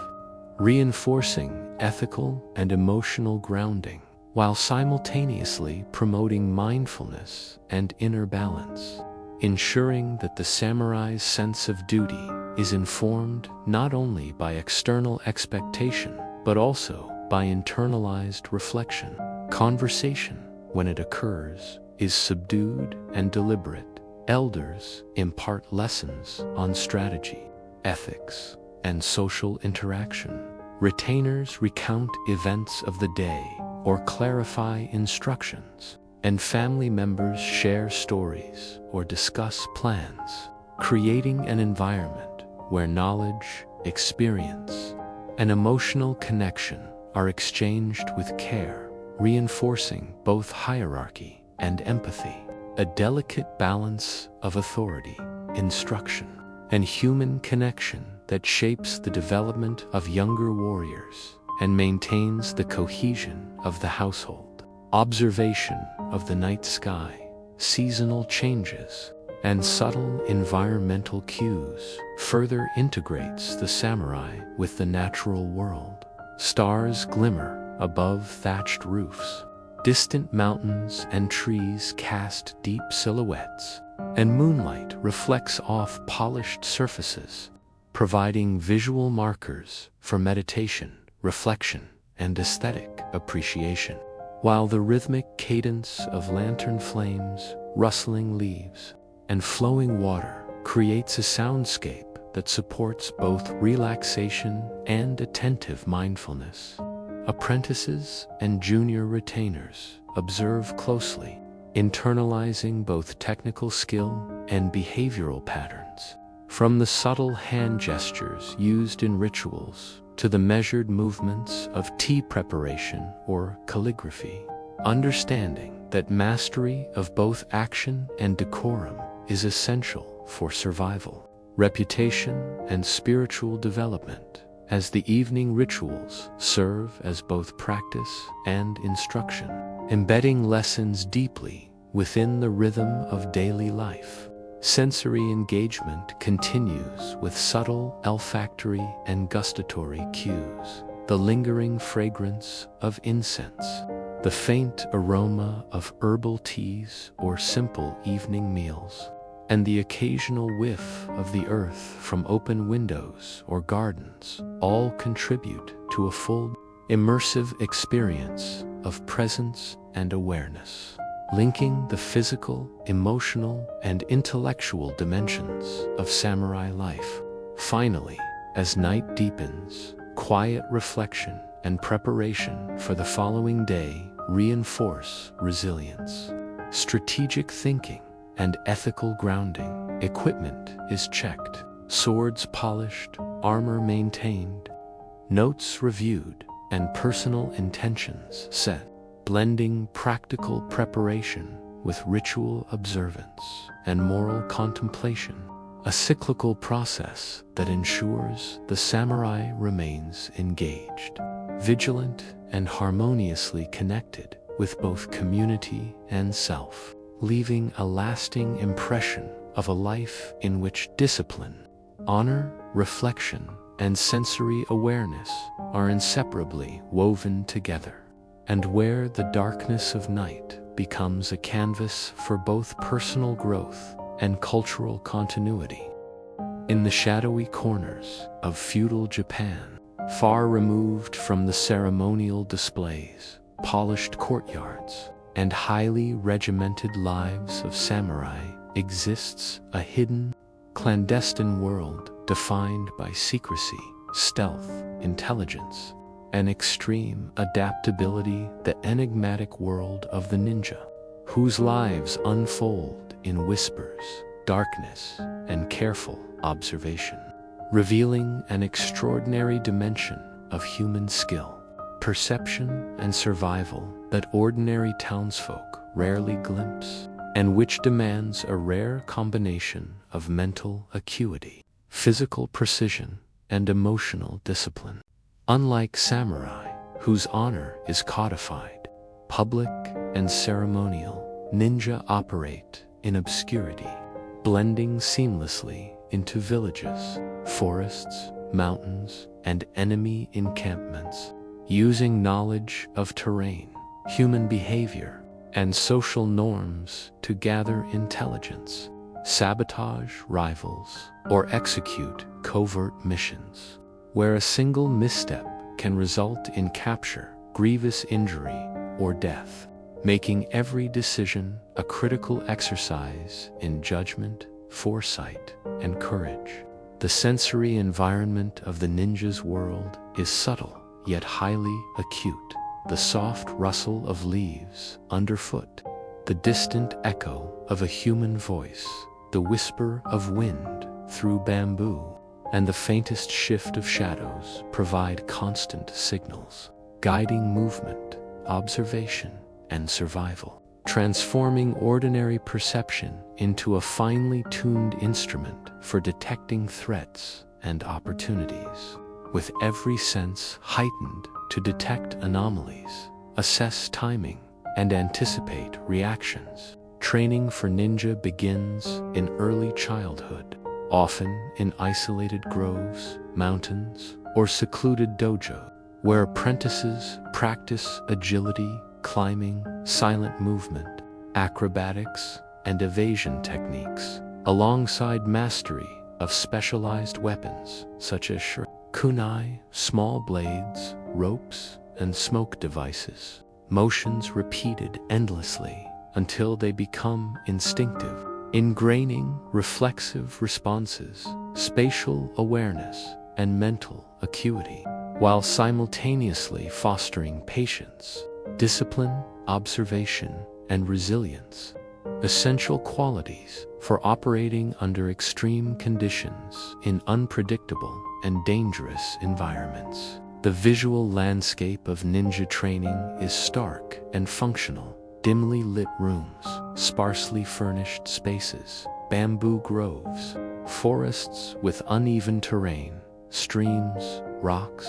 reinforcing ethical and emotional grounding while simultaneously promoting mindfulness and inner balance, ensuring that the samurai's sense of duty is informed not only by external expectation, but also by internalized reflection. Conversation, when it occurs, is subdued and deliberate. Elders impart lessons on strategy, ethics, and social interaction. Retainers recount events of the day or clarify instructions, and family members share stories or discuss plans, creating an environment where knowledge, experience, and emotional connection are exchanged with care, reinforcing both hierarchy and empathy, a delicate balance of authority, instruction, and human connection that shapes the development of younger warriors and maintains the cohesion of the household. Observation of the night sky, seasonal changes, and subtle environmental cues further integrates the samurai with the natural world. Stars glimmer above thatched roofs. Distant mountains and trees cast deep silhouettes, and moonlight reflects off polished surfaces, providing visual markers for meditation, reflection, and aesthetic appreciation. While the rhythmic cadence of lantern flames, rustling leaves, and flowing water creates a soundscape that supports both relaxation and attentive mindfulness. Apprentices and junior retainers observe closely, internalizing both technical skill and behavioral patterns. From the subtle hand gestures used in rituals to the measured movements of tea preparation or calligraphy, understanding that mastery of both action and decorum is essential for survival, reputation, and spiritual development, as the evening rituals serve as both practice and instruction, embedding lessons deeply within the rhythm of daily life. Sensory engagement continues with subtle olfactory and gustatory cues, the lingering fragrance of incense, the faint aroma of herbal teas or simple evening meals, and the occasional whiff of the earth from open windows or gardens all contribute to a full, immersive experience of presence and awareness, linking the physical, emotional, and intellectual dimensions of samurai life. Finally, as night deepens, quiet reflection and preparation for the following day reinforce resilience, strategic thinking, and ethical grounding. Equipment is checked, swords polished, armor maintained, notes reviewed, and personal intentions set, blending practical preparation with ritual observance and moral contemplation, a cyclical process that ensures the samurai remains engaged, vigilant, and harmoniously connected with both community and self. leaving a lasting impression of a life in which discipline, honor, reflection, and sensory awareness are inseparably woven together, and where the darkness of night becomes a canvas for both personal growth and cultural continuity. In the shadowy corners of feudal Japan, far removed from the ceremonial displays, polished courtyards, and highly regimented lives of samurai, exists a hidden, clandestine world defined by secrecy, stealth, intelligence, and extreme adaptability, the enigmatic world of the ninja, whose lives unfold in whispers, darkness, and careful observation, revealing an extraordinary dimension of human skill, perception, and survival that ordinary townsfolk rarely glimpse, and which demands a rare combination of mental acuity, physical precision, and emotional discipline. Unlike samurai, whose honor is codified, public and ceremonial, ninja operate in obscurity, blending seamlessly into villages, forests, mountains, and enemy encampments, using knowledge of terrain, human behavior, and social norms to gather intelligence, sabotage rivals, or execute covert missions, where a single misstep can result in capture, grievous injury, or death, making every decision a critical exercise in judgment, foresight, and courage. The sensory environment of the ninja's world is subtle, yet highly acute. The soft rustle of leaves underfoot, the distant echo of a human voice, the whisper of wind through bamboo, and the faintest shift of shadows provide constant signals, guiding movement, observation, and survival, transforming ordinary perception into a finely tuned instrument for detecting threats and opportunities, with every sense heightened to detect anomalies, assess timing, and anticipate reactions. Training for ninja begins in early childhood, often in isolated groves, mountains, or secluded dojos, where apprentices practice agility, climbing, silent movement, acrobatics, and evasion techniques, alongside mastery of specialized weapons such as kunai, small blades, ropes, and smoke devices, motions repeated endlessly until they become instinctive, ingraining reflexive responses, spatial awareness, and mental acuity, while simultaneously fostering patience, discipline, observation, and resilience, essential qualities for operating under extreme conditions in unpredictable and dangerous environments. The visual landscape of ninja training is stark and functional. Dimly lit rooms, sparsely furnished spaces, bamboo groves, forests with uneven terrain, streams, rocks,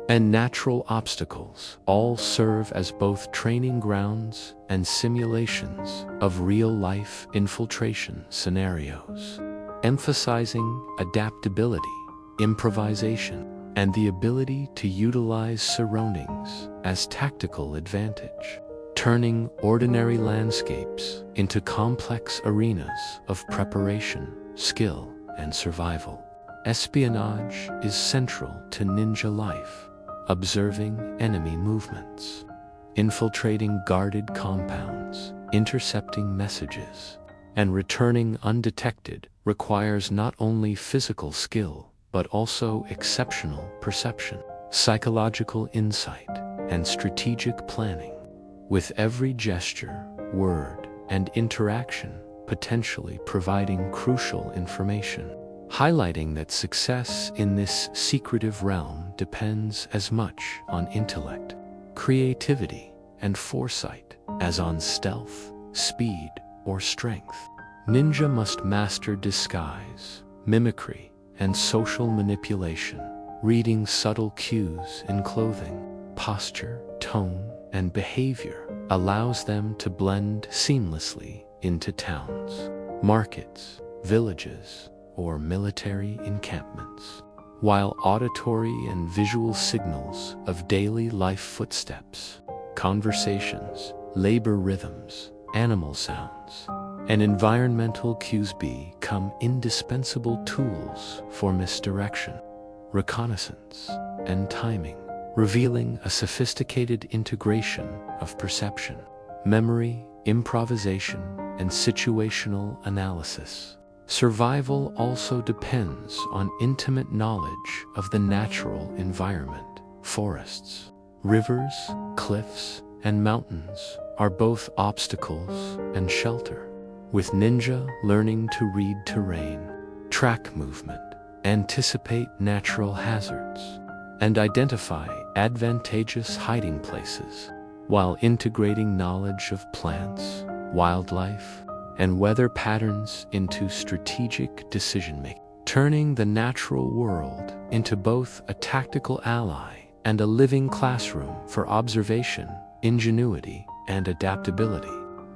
and natural obstacles all serve as both training grounds and simulations of real-life infiltration scenarios, emphasizing adaptability, improvisation, and the ability to utilize surroundings as tactical advantage, turning ordinary landscapes into complex arenas of preparation, skill, and survival. Espionage is central to ninja life. Observing enemy movements, infiltrating guarded compounds, intercepting messages, and returning undetected requires not only physical skill, but also exceptional perception, psychological insight, and strategic planning, with every gesture, word, and interaction potentially providing crucial information, highlighting that success in this secretive realm depends as much on intellect, creativity, and foresight as on stealth, speed, or strength. Ninja must master disguise, mimicry, and social manipulation, reading subtle cues in clothing, posture, tone, and behavior allows them to blend seamlessly into towns, markets, villages, or military encampments, while auditory and visual signals of daily life footsteps, conversations, labor rhythms, animal sounds, and environmental cues become indispensable tools for misdirection, reconnaissance, and timing, revealing a sophisticated integration of perception, memory, improvisation, and situational analysis. Survival also depends on intimate knowledge of the natural environment. Forests, rivers, cliffs, and mountains are both obstacles and shelter, with ninja learning to read terrain, track movement, anticipate natural hazards, and identify advantageous hiding places, while integrating knowledge of plants, wildlife, and weather patterns into strategic decision-making, turning the natural world into both a tactical ally and a living classroom for observation, ingenuity, and adaptability.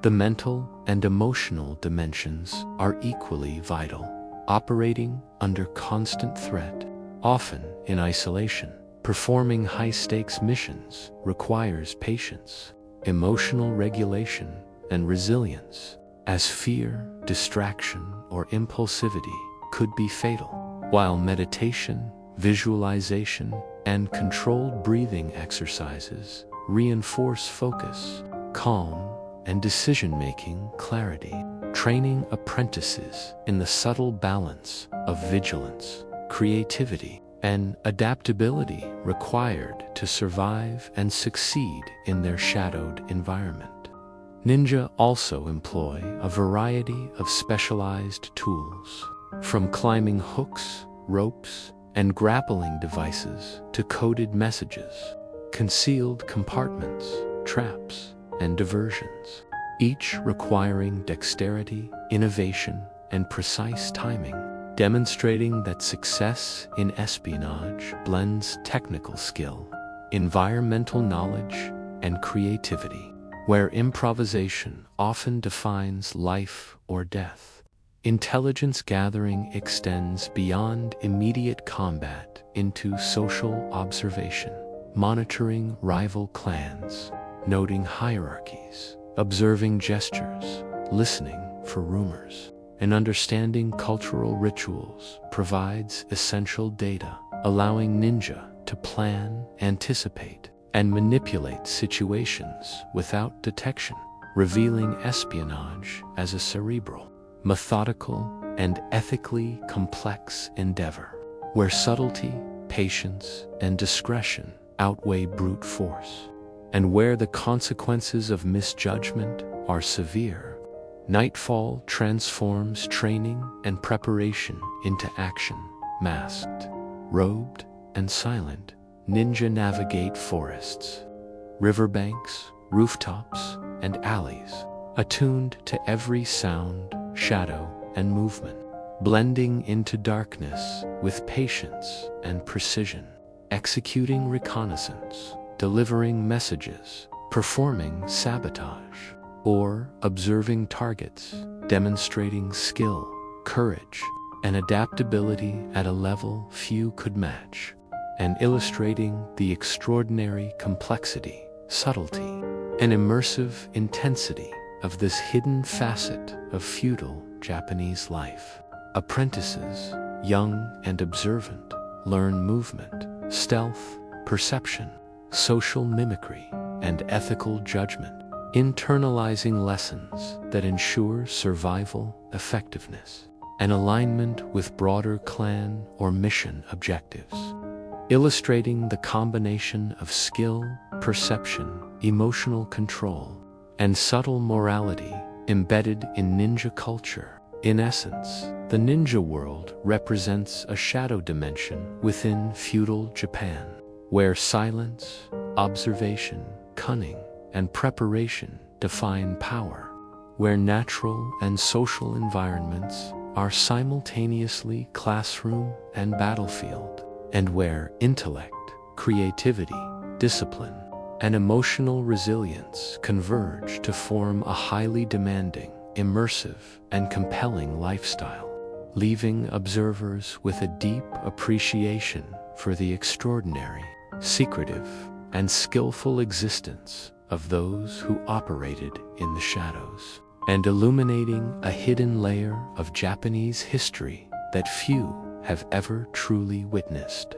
The mental and emotional dimensions are equally vital, operating under constant threat, often in isolation. Performing high-stakes missions requires patience, emotional regulation, and resilience, as fear, distraction, or impulsivity could be fatal, while meditation, visualization, and controlled breathing exercises reinforce focus, calm, and decision-making clarity, training apprentices in the subtle balance of vigilance, creativity, and adaptability required to survive and succeed in their shadowed environment. Ninja also employ a variety of specialized tools, from climbing hooks, ropes, and grappling devices to coded messages, concealed compartments, traps, and diversions, each requiring dexterity, innovation, and precise timing, demonstrating that success in espionage blends technical skill, environmental knowledge, and creativity, where improvisation often defines life or death. Intelligence gathering extends beyond immediate combat into social observation, monitoring rival clans, noting hierarchies, observing gestures, listening for rumors, and understanding cultural rituals provides essential data, allowing ninja to plan, anticipate, and manipulate situations without detection, revealing espionage as a cerebral, methodical, and ethically complex endeavor, where subtlety, patience, and discretion outweigh brute force, and where the consequences of misjudgment are severe. Nightfall transforms training and preparation into action. Masked, robed, and silent, ninja navigate forests, riverbanks, rooftops, and alleys, attuned to every sound, shadow, and movement, blending into darkness with patience and precision, executing reconnaissance, delivering messages, performing sabotage, or observing targets, demonstrating skill, courage, and adaptability at a level few could match, and illustrating the extraordinary complexity, subtlety, and immersive intensity of this hidden facet of feudal Japanese life. Apprentices, young and observant, learn movement, stealth, perception, social mimicry, and ethical judgment, internalizing lessons that ensure survival, effectiveness, and alignment with broader clan or mission objectives, illustrating the combination of skill, perception, emotional control, and subtle morality embedded in ninja culture. In essence, the ninja world represents a shadow dimension within feudal Japan, where silence, observation, cunning, and preparation define power, where natural and social environments are simultaneously classroom and battlefield, and where intellect, creativity, discipline, and emotional resilience converge to form a highly demanding, immersive, and compelling lifestyle, leaving observers with a deep appreciation for the extraordinary, secretive, and skillful existence of those who operated in the shadows, and illuminating a hidden layer of Japanese history that few have ever truly witnessed.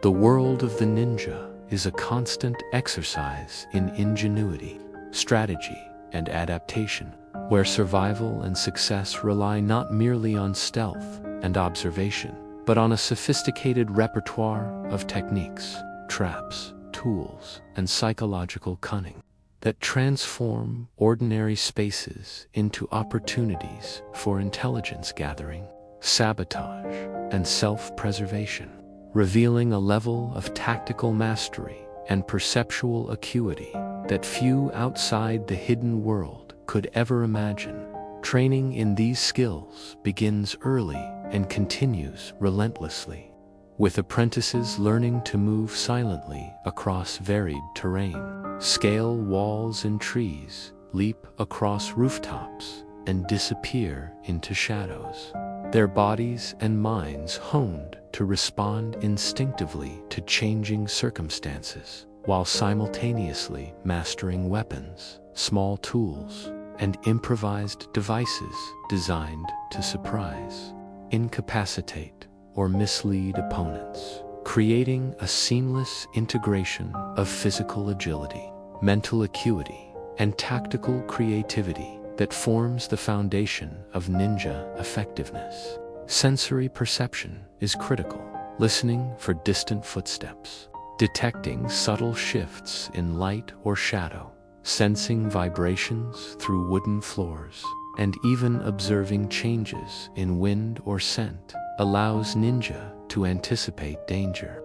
The world of the ninja is a constant exercise in ingenuity, strategy, and adaptation, where survival and success rely not merely on stealth and observation, but on a sophisticated repertoire of techniques, traps, tools, and psychological cunning that transform ordinary spaces into opportunities for intelligence gathering, sabotage, and self-preservation, revealing a level of tactical mastery and perceptual acuity that few outside the hidden world could ever imagine. Training in these skills begins early and continues relentlessly, with apprentices learning to move silently across varied terrain, scale walls and trees, leap across rooftops, and disappear into shadows, their bodies and minds honed to respond instinctively to changing circumstances, while simultaneously mastering weapons, small tools, and improvised devices designed to surprise, incapacitate, or mislead opponents, creating a seamless integration of physical agility, mental acuity, and tactical creativity that forms the foundation of ninja effectiveness. Sensory perception is critical, listening for distant footsteps, detecting subtle shifts in light or shadow, sensing vibrations through wooden floors, and even observing changes in wind or scent allows ninja to anticipate danger,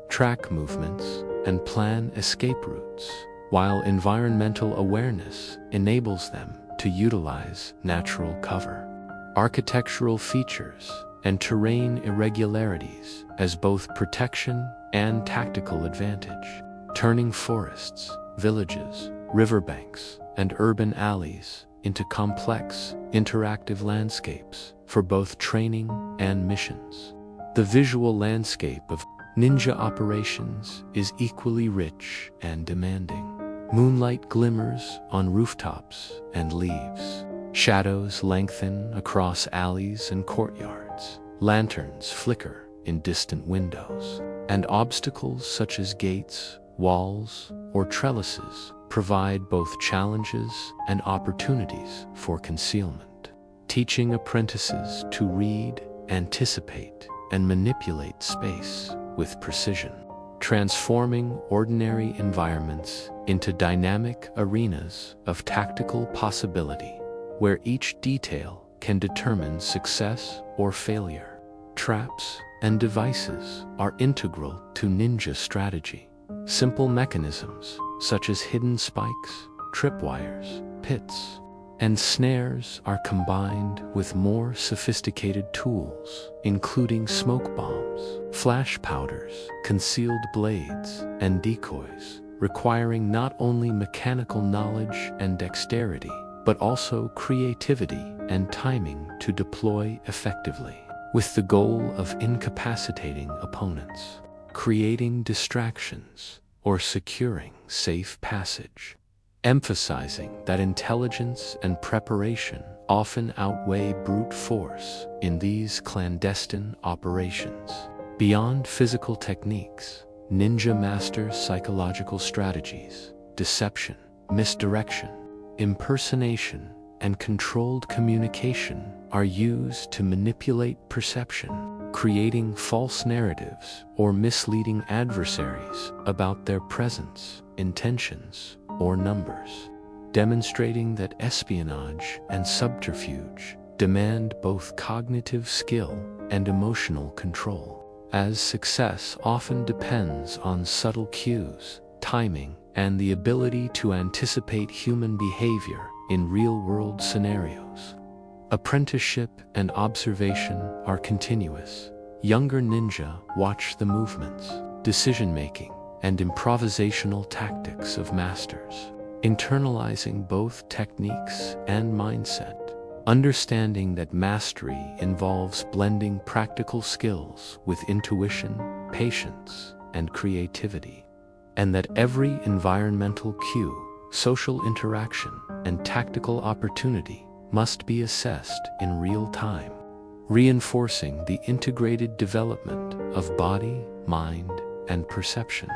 track movements, and plan escape routes, while environmental awareness enables them to utilize natural cover, architectural features, and terrain irregularities as both protection and tactical advantage, turning forests, villages, riverbanks, and urban alleys into complex, interactive landscapes for both training and missions. The visual landscape of ninja operations is equally rich and demanding. Moonlight glimmers on rooftops and leaves. Shadows lengthen across alleys and courtyards. Lanterns flicker in distant windows, and obstacles such as gates, walls, or trellises provide both challenges and opportunities for concealment, teaching apprentices to read, anticipate, and manipulate space with precision, transforming ordinary environments into dynamic arenas of tactical possibility, where each detail can determine success or failure. Traps and devices are integral to ninja strategy. Simple mechanisms such as hidden spikes, tripwires, pits, and snares are combined with more sophisticated tools, including smoke bombs, flash powders, concealed blades, and decoys, requiring not only mechanical knowledge and dexterity, but also creativity and timing to deploy effectively, with the goal of incapacitating opponents, creating distractions, or securing safe passage, emphasizing that intelligence and preparation often outweigh brute force in these clandestine operations. Beyond physical techniques, ninja masters psychological strategies, deception, misdirection, impersonation, and controlled communication are used to manipulate perception, creating false narratives or misleading adversaries about their presence, intentions, or numbers, demonstrating that espionage and subterfuge demand both cognitive skill and emotional control, as success often depends on subtle cues, timing, and the ability to anticipate human behavior in real-world scenarios. Apprenticeship and observation are continuous. Younger ninja watch the movements, decision-making, and improvisational tactics of masters, internalizing both techniques and mindset, understanding that mastery involves blending practical skills with intuition, patience, and creativity, and that every environmental cue, social interaction, and tactical opportunity must be assessed in real time, reinforcing the integrated development of body, mind, and perception.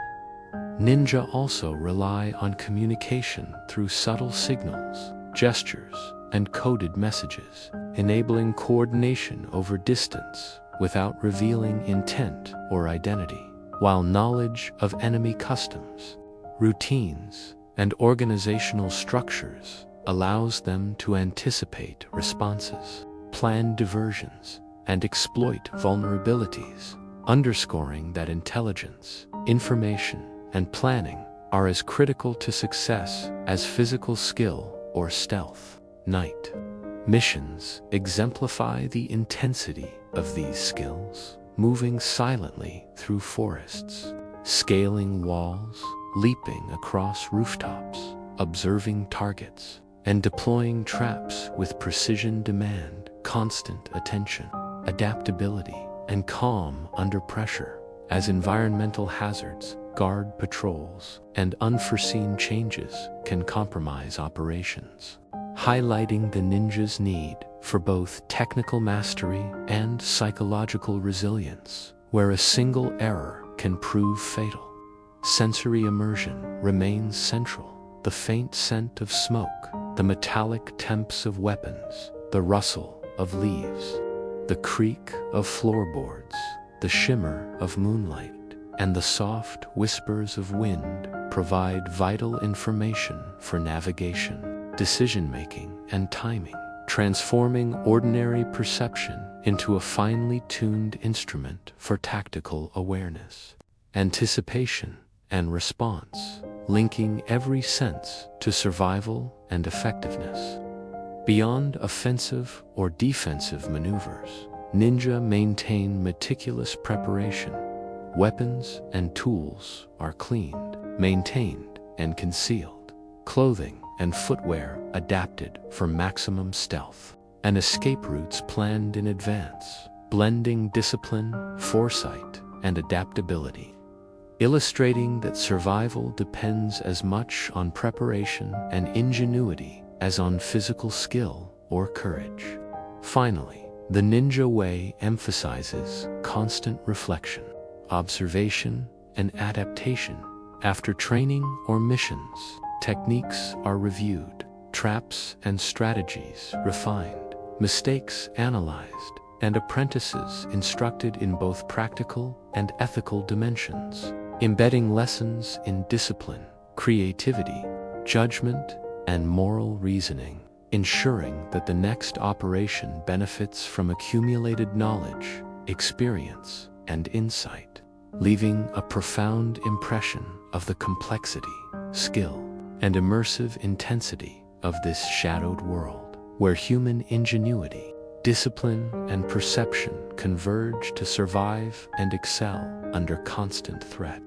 Ninja also rely on communication through subtle signals, gestures, and coded messages, enabling coordination over distance without revealing intent or identity, while knowledge of enemy customs, routines, and organizational structures allows them to anticipate responses, plan diversions, and exploit vulnerabilities, underscoring that intelligence, information, and planning are as critical to success as physical skill or stealth. Night missions exemplify the intensity of these skills, moving silently through forests, scaling walls, leaping across rooftops, observing targets, and deploying traps with precision demand constant attention, adaptability, and calm under pressure, as environmental hazards, guard patrols, and unforeseen changes can compromise operations, highlighting the ninja's need for both technical mastery and psychological resilience, where a single error can prove fatal. Sensory immersion remains central. The faint scent of smoke, the metallic temps of weapons, the rustle of leaves, the creak of floorboards, the shimmer of moonlight, and the soft whispers of wind provide vital information for navigation, decision-making, and timing, transforming ordinary perception into a finely tuned instrument for tactical awareness, anticipation, and response, linking every sense to survival and effectiveness. Beyond offensive or defensive maneuvers, ninja maintain meticulous preparation. Weapons and tools are cleaned, maintained, and concealed. Clothing and footwear adapted for maximum stealth, and escape routes planned in advance, blending discipline, foresight, and adaptability, illustrating that survival depends as much on preparation and ingenuity as on physical skill or courage. Finally, the ninja way emphasizes constant reflection, observation, and adaptation. After training or missions, techniques are reviewed, traps and strategies refined, mistakes analyzed, and apprentices instructed in both practical and ethical dimensions, embedding lessons in discipline, creativity, judgment, and moral reasoning, ensuring that the next operation benefits from accumulated knowledge, experience, and insight, leaving a profound impression of the complexity, skill, and immersive intensity of this shadowed world, where human ingenuity, discipline, and perception converge to survive and excel under constant threat,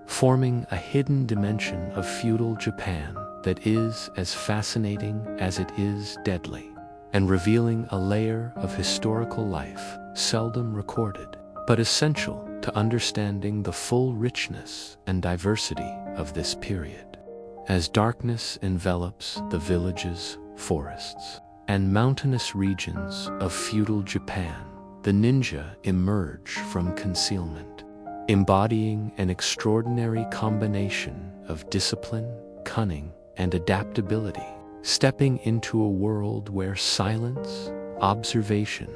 forming a hidden dimension of feudal Japan that is as fascinating as it is deadly, and revealing a layer of historical life seldom recorded, but essential to understanding the full richness and diversity of this period. As darkness envelops the villages, forests, and mountainous regions of feudal Japan, the ninja emerge from concealment, embodying an extraordinary combination of discipline, cunning, and adaptability, stepping into a world where silence, observation,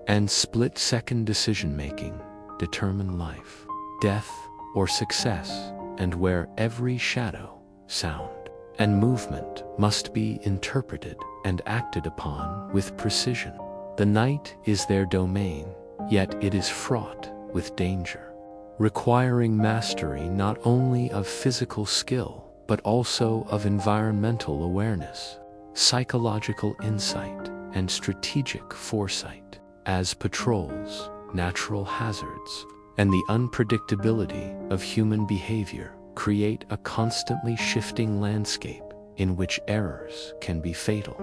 and split-second decision-making determine life, death, or success, and where every shadow, sound, and movement must be interpreted and acted upon with precision. The night is their domain, yet it is fraught with danger, requiring mastery not only of physical skill, but also of environmental awareness, psychological insight, and strategic foresight, as patrols, natural hazards, and the unpredictability of human behavior create a constantly shifting landscape in which errors can be fatal,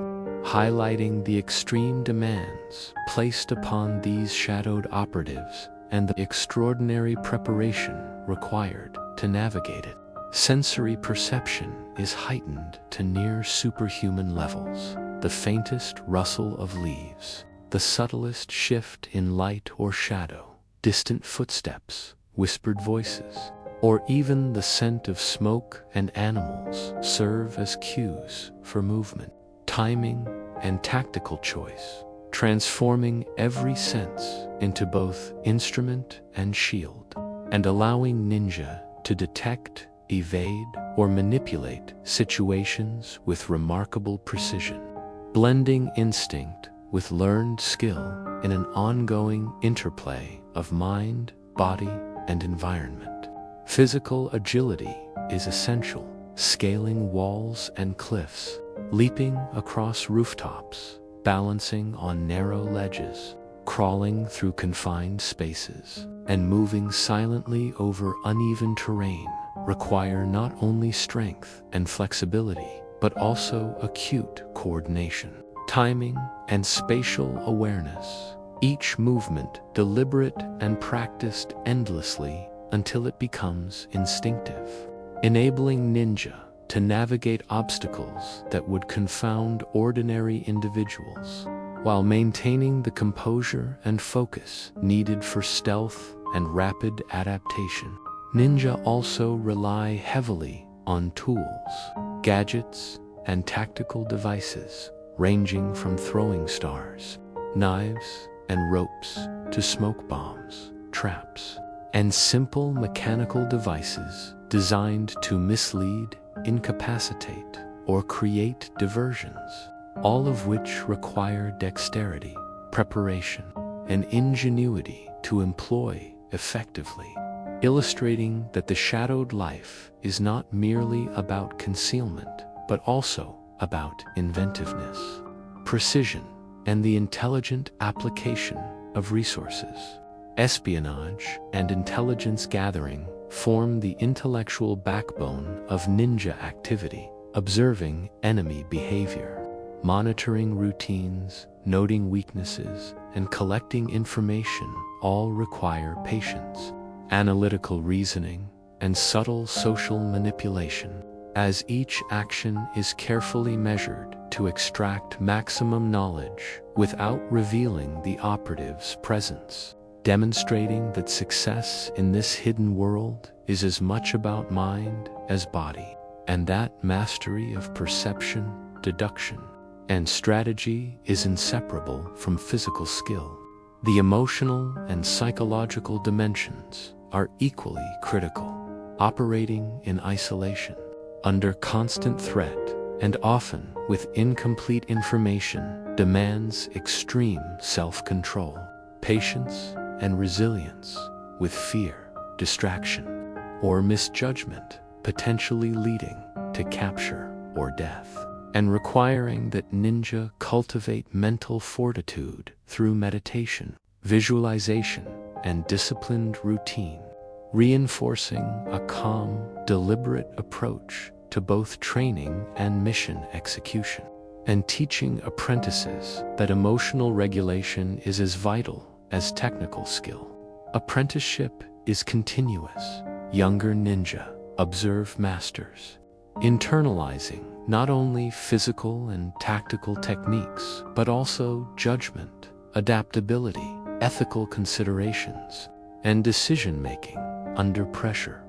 highlighting the extreme demands placed upon these shadowed operatives and the extraordinary preparation required to navigate it. Sensory perception is heightened to near superhuman levels. The faintest rustle of leaves, the subtlest shift in light or shadow, distant footsteps, whispered voices, or even the scent of smoke and animals serve as cues for movement, timing, and tactical choice, transforming every sense into both instrument and shield, and allowing ninja to detect, evade, or manipulate situations with remarkable precision, blending instinct with learned skill in an ongoing interplay of mind, body, and environment. Physical agility is essential, scaling walls and cliffs, leaping across rooftops, balancing on narrow ledges, crawling through confined spaces, and moving silently over uneven terrain require not only strength and flexibility, but also acute coordination, timing, and spatial awareness. Each movement deliberate and practiced endlessly until it becomes instinctive, enabling ninja to navigate obstacles that would confound ordinary individuals, while maintaining the composure and focus needed for stealth and rapid adaptation. Ninja also rely heavily on tools, gadgets, and tactical devices, ranging from throwing stars, knives, and ropes to smoke bombs, traps, and simple mechanical devices designed to mislead, incapacitate, or create diversions, all of which require dexterity, preparation, and ingenuity to employ effectively, illustrating that the shadowed life is not merely about concealment, but also about inventiveness, precision, and the intelligent application of resources. Espionage and intelligence gathering form the intellectual backbone of ninja activity. Observing enemy behavior, monitoring routines, noting weaknesses, and collecting information all require patience, analytical reasoning, and subtle social manipulation, as each action is carefully measured to extract maximum knowledge without revealing the operative's presence, demonstrating that success in this hidden world is as much about mind as body, and that mastery of perception, deduction, and strategy is inseparable from physical skill. The emotional and psychological dimensions are equally critical. Operating in isolation, under constant threat, and often with incomplete information, demands extreme self-control, patience, and resilience, with fear, distraction, or misjudgment potentially leading to capture or death, and requiring that ninja cultivate mental fortitude through meditation, visualization, and disciplined routine, reinforcing a calm, deliberate approach to both training and mission execution, and teaching apprentices that emotional regulation is as vital as technical skill. Apprenticeship is continuous. Younger ninja observe masters, internalizing not only physical and tactical techniques, but also judgment, adaptability, ethical considerations, and decision-making under pressure,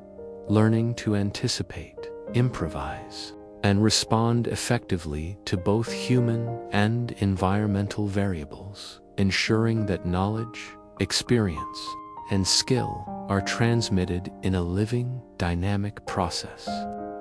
learning to anticipate, improvise, and respond effectively to both human and environmental variables, ensuring that knowledge, experience, and skill are transmitted in a living, dynamic process,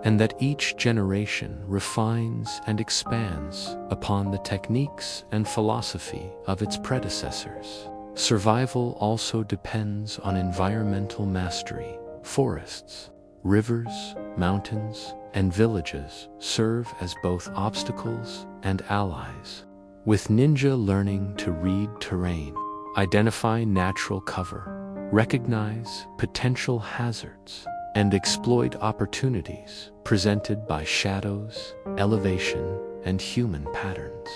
and that each generation refines and expands upon the techniques and philosophy of its predecessors. Survival also depends on environmental mastery. Forests, rivers, mountains, and villages serve as both obstacles and allies, with ninja learning to read terrain, identify natural cover, recognize potential hazards, and exploit opportunities presented by shadows, elevation, and human patterns,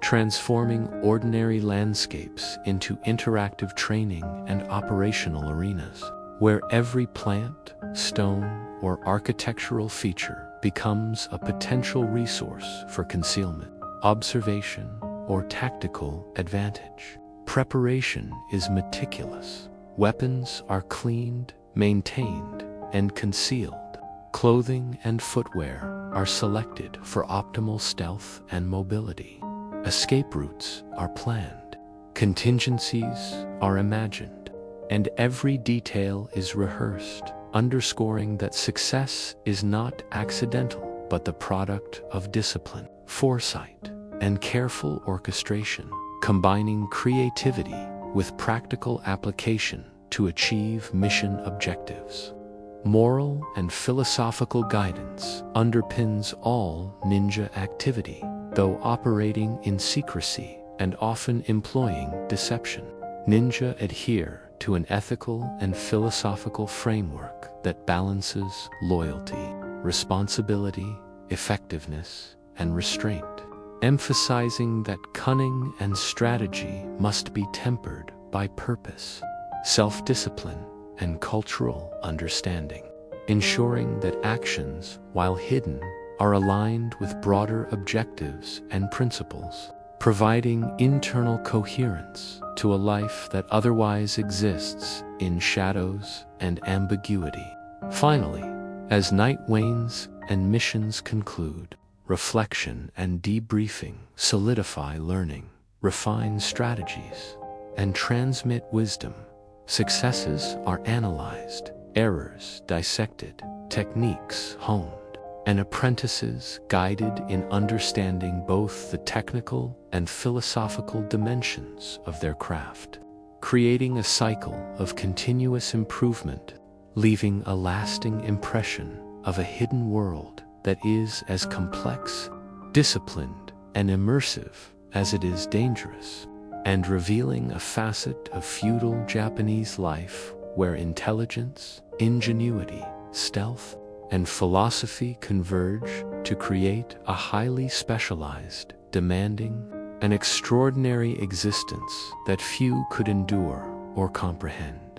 transforming ordinary landscapes into interactive training and operational arenas, where every plant, stone, or architectural feature becomes a potential resource for concealment, observation, or tactical advantage. Preparation is meticulous. Weapons are cleaned, maintained, and concealed. Clothing and footwear are selected for optimal stealth and mobility. Escape routes are planned. Contingencies are imagined. And every detail is rehearsed, underscoring that success is not accidental, but the product of discipline, foresight, and careful orchestration, combining creativity with practical application to achieve mission objectives. Moral and philosophical guidance underpins all ninja activity, though operating in secrecy and often employing deception. Ninja adhere to an ethical and philosophical framework that balances loyalty, responsibility, effectiveness, and restraint, emphasizing that cunning and strategy must be tempered by purpose, self-discipline, and cultural understanding, ensuring that actions, while hidden, are aligned with broader objectives and principles, providing internal coherence to a life that otherwise exists in shadows and ambiguity. Finally, as night wanes and missions conclude, reflection and debriefing solidify learning, refine strategies, and transmit wisdom. Successes are analyzed, errors dissected, techniques honed, and apprentices guided in understanding both the technical and philosophical dimensions of their craft, creating a cycle of continuous improvement, leaving a lasting impression of a hidden world that is as complex, disciplined, and immersive as it is dangerous, and revealing a facet of feudal Japanese life where intelligence, ingenuity, stealth, and philosophy converge to create a highly specialized, demanding, and extraordinary existence that few could endure or comprehend.